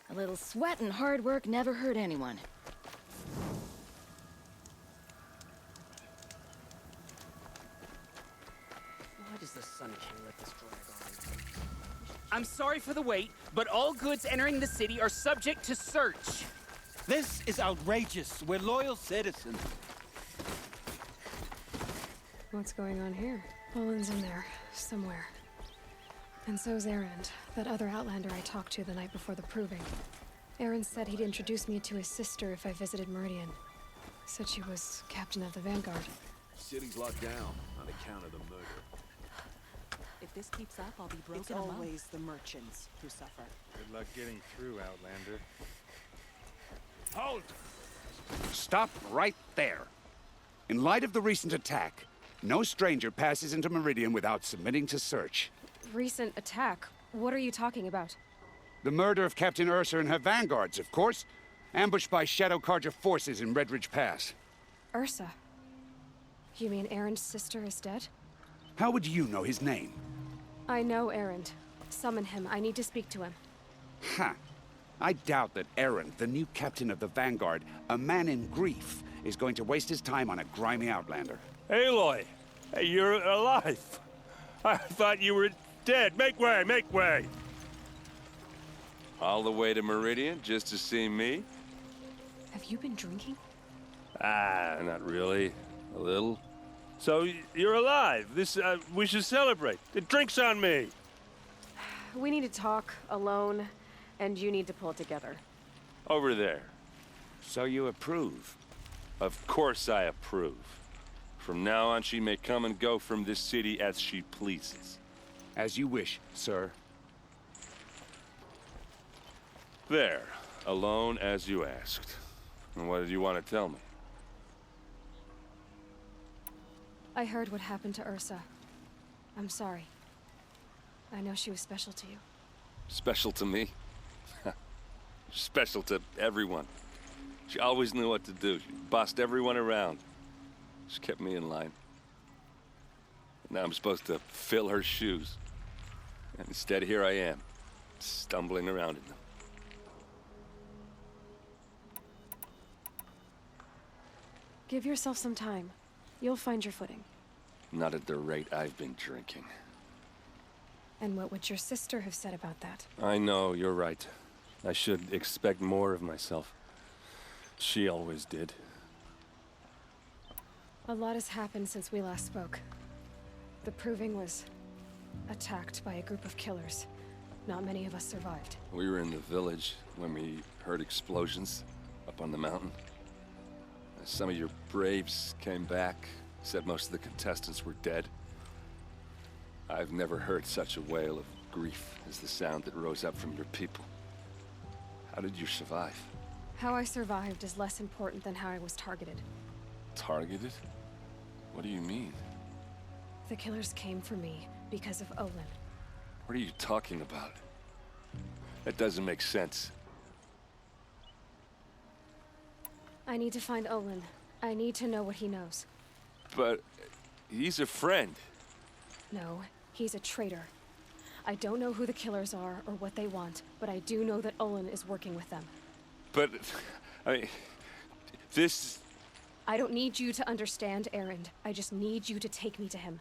Speaker 11: A little sweat and hard work never hurt anyone.
Speaker 15: Why does the Sun King let this drag on?
Speaker 8: I'm sorry for the wait, but all goods entering the city are subject to search.
Speaker 17: This is outrageous. We're loyal citizens.
Speaker 2: What's going on here? Olin's in there, somewhere. And so's Erend, that other Outlander I talked to the night before the proving. Erend said he'd introduce me to his sister if I visited Meridian. Said she was captain of the Vanguard.
Speaker 10: City's locked down on account of the murder.
Speaker 7: If this keeps up, I'll be broken. It's always the merchants who suffer.
Speaker 18: Good luck getting through, Outlander.
Speaker 19: Hold! Stop right there. In light of the recent attack, no stranger passes into Meridian without submitting to search.
Speaker 2: Recent attack? What are you talking about?
Speaker 19: The murder of Captain Ursa and her vanguards, of course. Ambushed by Shadow Carja forces in Redridge Pass.
Speaker 2: Ursa? You mean Erin's sister is dead?
Speaker 19: How would you know his name?
Speaker 2: I know Erend. Summon him. I need to speak to him.
Speaker 19: Ha! I doubt that Eren, the new captain of the Vanguard, a man in grief, is going to waste his time on a grimy outlander.
Speaker 8: Aloy! Hey, you're alive! I thought you were dead. Make way, make way!
Speaker 20: All the way to Meridian just to see me?
Speaker 2: Have you been drinking?
Speaker 8: Ah, not really. A little. So, you're alive. We should celebrate. The drink's on me.
Speaker 2: We need to talk, alone, and you need to pull it together.
Speaker 20: Over there.
Speaker 19: So you approve?
Speaker 20: Of course I approve. From now on, she may come and go from this city as she pleases.
Speaker 19: As you wish, sir.
Speaker 20: There. Alone as you asked. And what did you want to tell me?
Speaker 2: I heard what happened to Ursa. I'm sorry. I know she was special to you.
Speaker 20: Special to me? Special to everyone. She always knew what to do. She bossed everyone around. She kept me in line. Now I'm supposed to fill her shoes. And instead, here I am, stumbling around in them.
Speaker 2: Give yourself some time. You'll find your footing.
Speaker 20: Not at the rate I've been drinking.
Speaker 2: And what would your sister have said about that?
Speaker 20: I know, you're right. I should expect more of myself. She always did.
Speaker 2: A lot has happened since we last spoke. The Proving was attacked by a group of killers. Not many of us survived.
Speaker 20: We were in the village when we heard explosions up on the mountain. Some of your braves came back, said most of the contestants were dead. I've never heard such a wail of grief as the sound that rose up from your people. How did you survive?
Speaker 2: How I survived is less important than how I was targeted.
Speaker 20: Targeted? What do you mean?
Speaker 2: The killers came for me because of Olin.
Speaker 20: What are you talking about? That doesn't make sense.
Speaker 2: I need to find Olin. I need to know what he knows.
Speaker 20: But he's a friend.
Speaker 2: No, he's a traitor. I don't know who the killers are or what they want, but I do know that Olin is working with them.
Speaker 20: But, I mean, this...
Speaker 2: I don't need you to understand, Erend. I just need you to take me to him.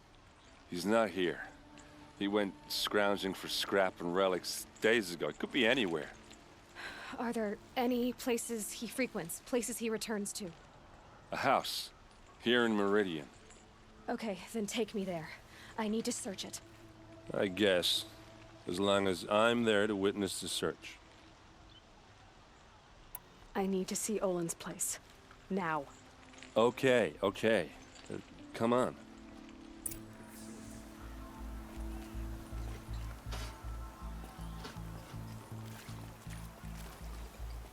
Speaker 20: He's not here. He went scrounging for scrap and relics days ago. It could be anywhere.
Speaker 2: Are there any places he frequents, places he returns to?
Speaker 20: A house. Here in Meridian.
Speaker 2: Okay, then take me there. I need to search it.
Speaker 20: I guess. As long as I'm there to witness the search.
Speaker 2: I need to see Olin's place. Now.
Speaker 20: Okay. Come on.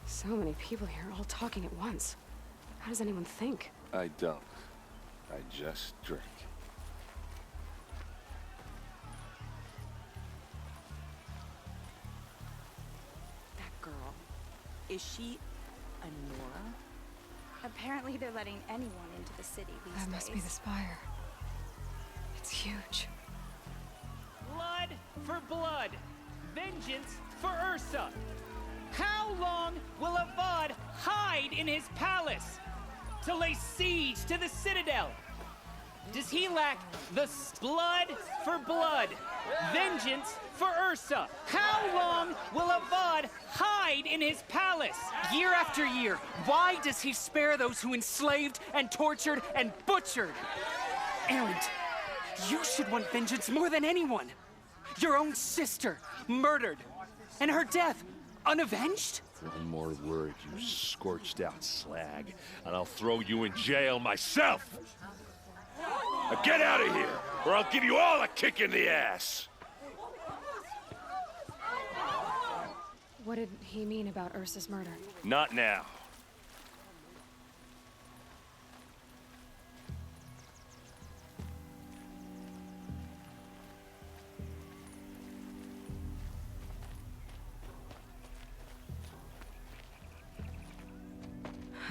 Speaker 2: So many people here, all talking at once. How does anyone think?
Speaker 20: I don't. I just drink.
Speaker 7: That girl. Is she a Nora?
Speaker 1: Apparently they're letting anyone into the city these days.
Speaker 2: That must be the spire. It's huge.
Speaker 21: Blood for blood. Vengeance for Ursa. How long will Avad hide in his palace to lay siege to the citadel? Does he lack the blood for blood, vengeance for Ursa? How long will Avad hide in his palace?
Speaker 22: Year after year, why does he spare those who enslaved and tortured and butchered? Erend, you should want vengeance more than anyone. Your own sister, murdered, and her death, unavenged?
Speaker 4: One more word, you scorched-out slag, and I'll throw you in jail myself! Now get out of here, or I'll give you all a kick in the ass!
Speaker 2: What did he mean about Ursa's murder?
Speaker 4: Not now.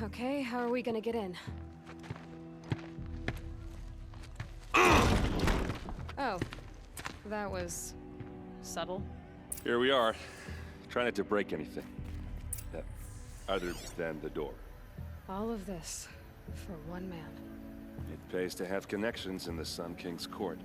Speaker 2: Okay, how are we gonna get in? Oh, that was subtle.
Speaker 4: Here we are. Try not to break anything. Other than the door.
Speaker 2: All of this for one man.
Speaker 4: It pays to have connections in the Sun King's court.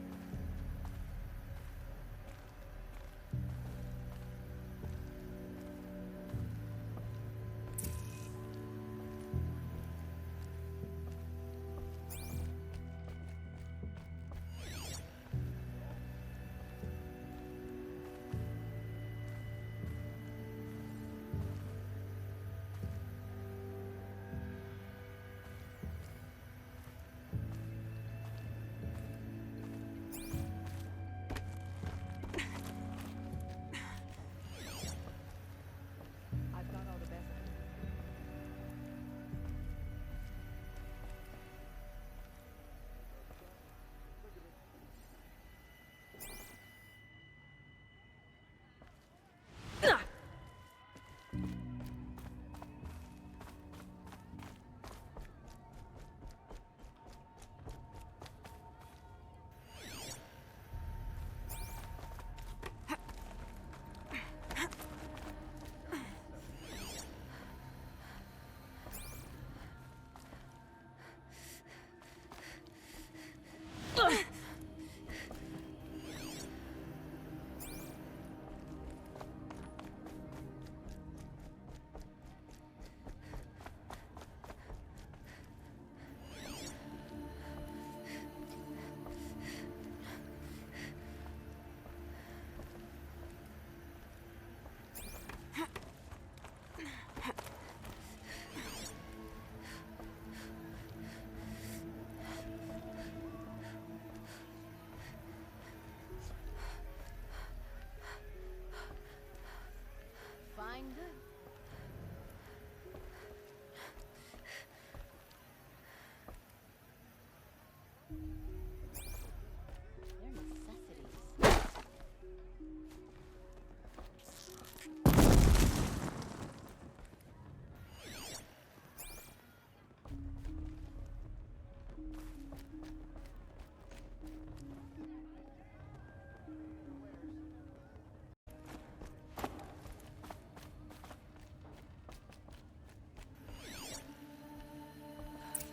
Speaker 11: Fine, good. Their necessities.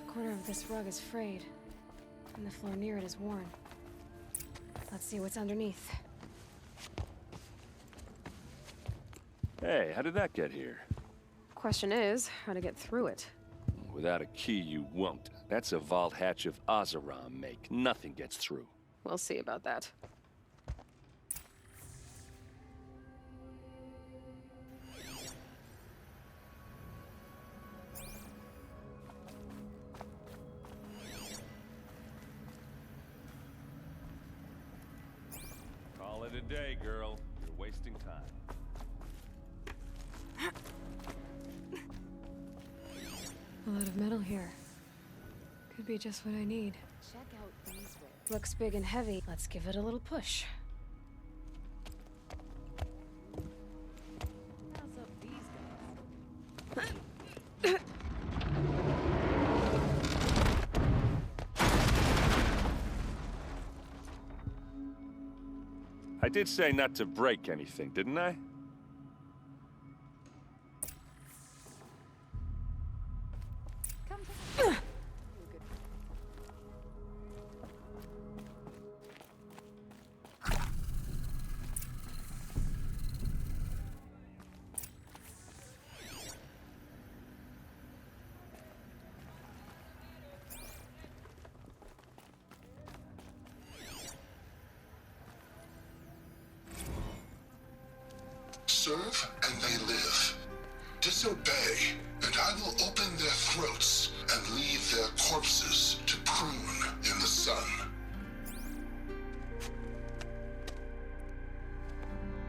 Speaker 2: The corner of this rug is frayed, and the floor near it is worn. Let's see what's underneath.
Speaker 4: Hey, how did that get here?
Speaker 2: Question is, how to get through it.
Speaker 4: Without a key, you won't. That's a vault hatch of Oseram make. Nothing gets through.
Speaker 2: We'll see about that.
Speaker 4: Call it a day, girl. You're wasting time.
Speaker 2: A lot of metal here. Could be just what I need.
Speaker 11: Check out these ribs.
Speaker 2: Looks big and heavy. Let's give it a little push.
Speaker 11: How's up these guys?
Speaker 4: I did say not to break anything, didn't I?
Speaker 6: Serve and they live.
Speaker 16: Disobey, and I will open their throats and leave their corpses to prune in the sun.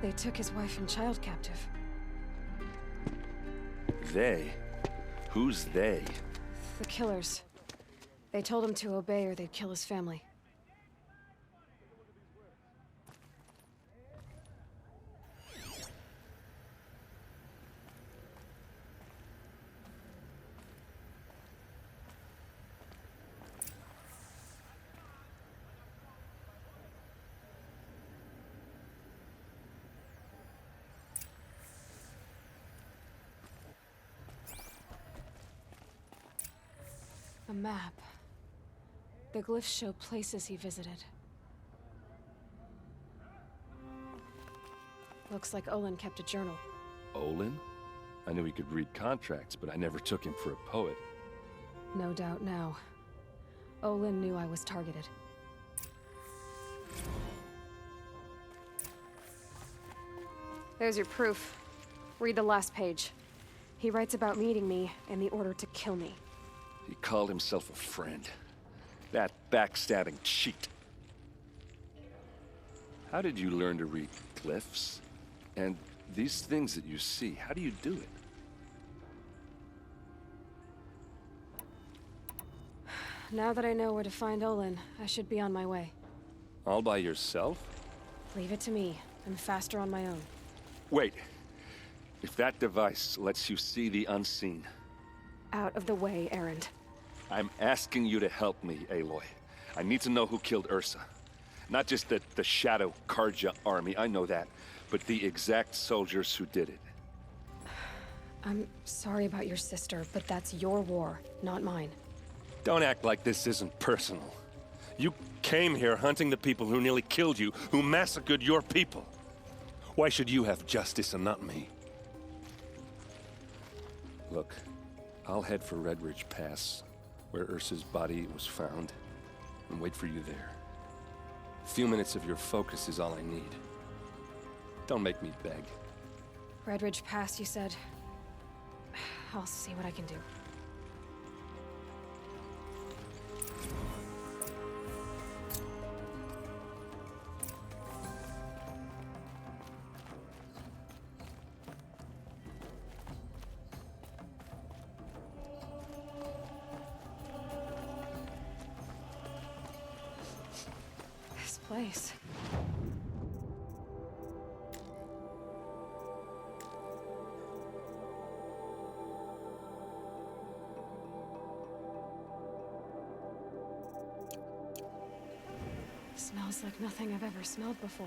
Speaker 2: They took his wife and child captive.
Speaker 3: They? Who's they?
Speaker 2: The killers. They told him to obey or they'd kill his family. A map. The glyphs show places he visited. Looks like Olin kept a journal.
Speaker 3: Olin? I knew he could read contracts, but I never took him for a poet.
Speaker 2: No doubt now. Olin knew I was targeted. There's your proof. Read the last page. He writes about meeting me and the order to kill me.
Speaker 20: He called himself a friend. That backstabbing cheat. How did you learn to read glyphs? And these things that you see, how do you do it?
Speaker 2: Now that I know where to find Olin, I should be on my way.
Speaker 3: All by yourself?
Speaker 2: Leave it to me. I'm faster on my own.
Speaker 20: Wait. If that device lets you see the unseen...
Speaker 2: Out of the way, Erend.
Speaker 20: I'm asking you to help me, Aloy. I need to know who killed Ursa. Not just the Shadow Karja army, I know that, but the exact soldiers who did it.
Speaker 2: I'm sorry about your sister, but that's your war, not mine.
Speaker 3: Don't act like this isn't personal. You came here hunting the people who nearly killed you, who massacred your people. Why should you have justice and not me? Look, I'll head for Red Ridge Pass, where Ursa's body was found, and wait for you there. A few minutes of your focus is all I need. Don't make me beg.
Speaker 2: Red Ridge Pass, you said? I'll see what I can do. Place. Smells like nothing I've ever smelled before.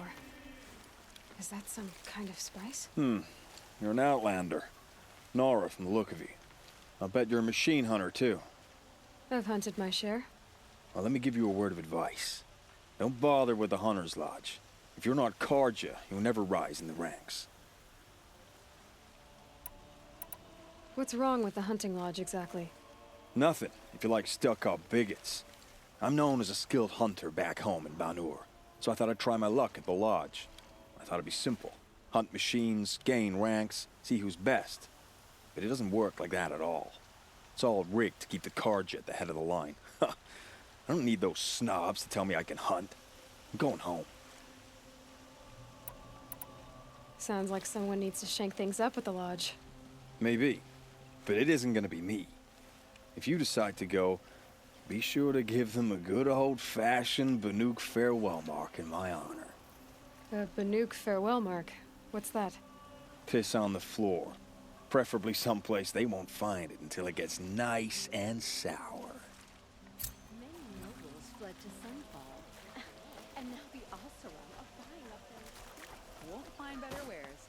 Speaker 2: Is that some kind of spice?
Speaker 10: You're an outlander. Nora from the look of you. I'll bet you're a machine hunter, too.
Speaker 2: I've hunted my share.
Speaker 10: Well, let me give you a word of advice. Don't bother with the Hunter's Lodge. If you're not Karja, you'll never rise in the ranks.
Speaker 2: What's wrong with the hunting lodge, exactly?
Speaker 10: Nothing, if you like stuck-up bigots. I'm known as a skilled hunter back home in Banur, so I thought I'd try my luck at the lodge. I thought it'd be simple. Hunt machines, gain ranks, see who's best. But it doesn't work like that at all. It's all rigged to keep the Karja at the head of the line. I don't need those snobs to tell me I can hunt. I'm going home.
Speaker 2: Sounds like someone needs to shank things up at the lodge.
Speaker 10: Maybe, but it isn't gonna be me. If you decide to go, be sure to give them a good old-fashioned Banuk farewell mark in my honor.
Speaker 2: A Banuk farewell mark? What's that?
Speaker 10: Piss on the floor. Preferably someplace they won't find it until it gets nice and sour.
Speaker 11: Many nobles fled to Sunfall, and now the Oseram are buying up their... Won't find better wares.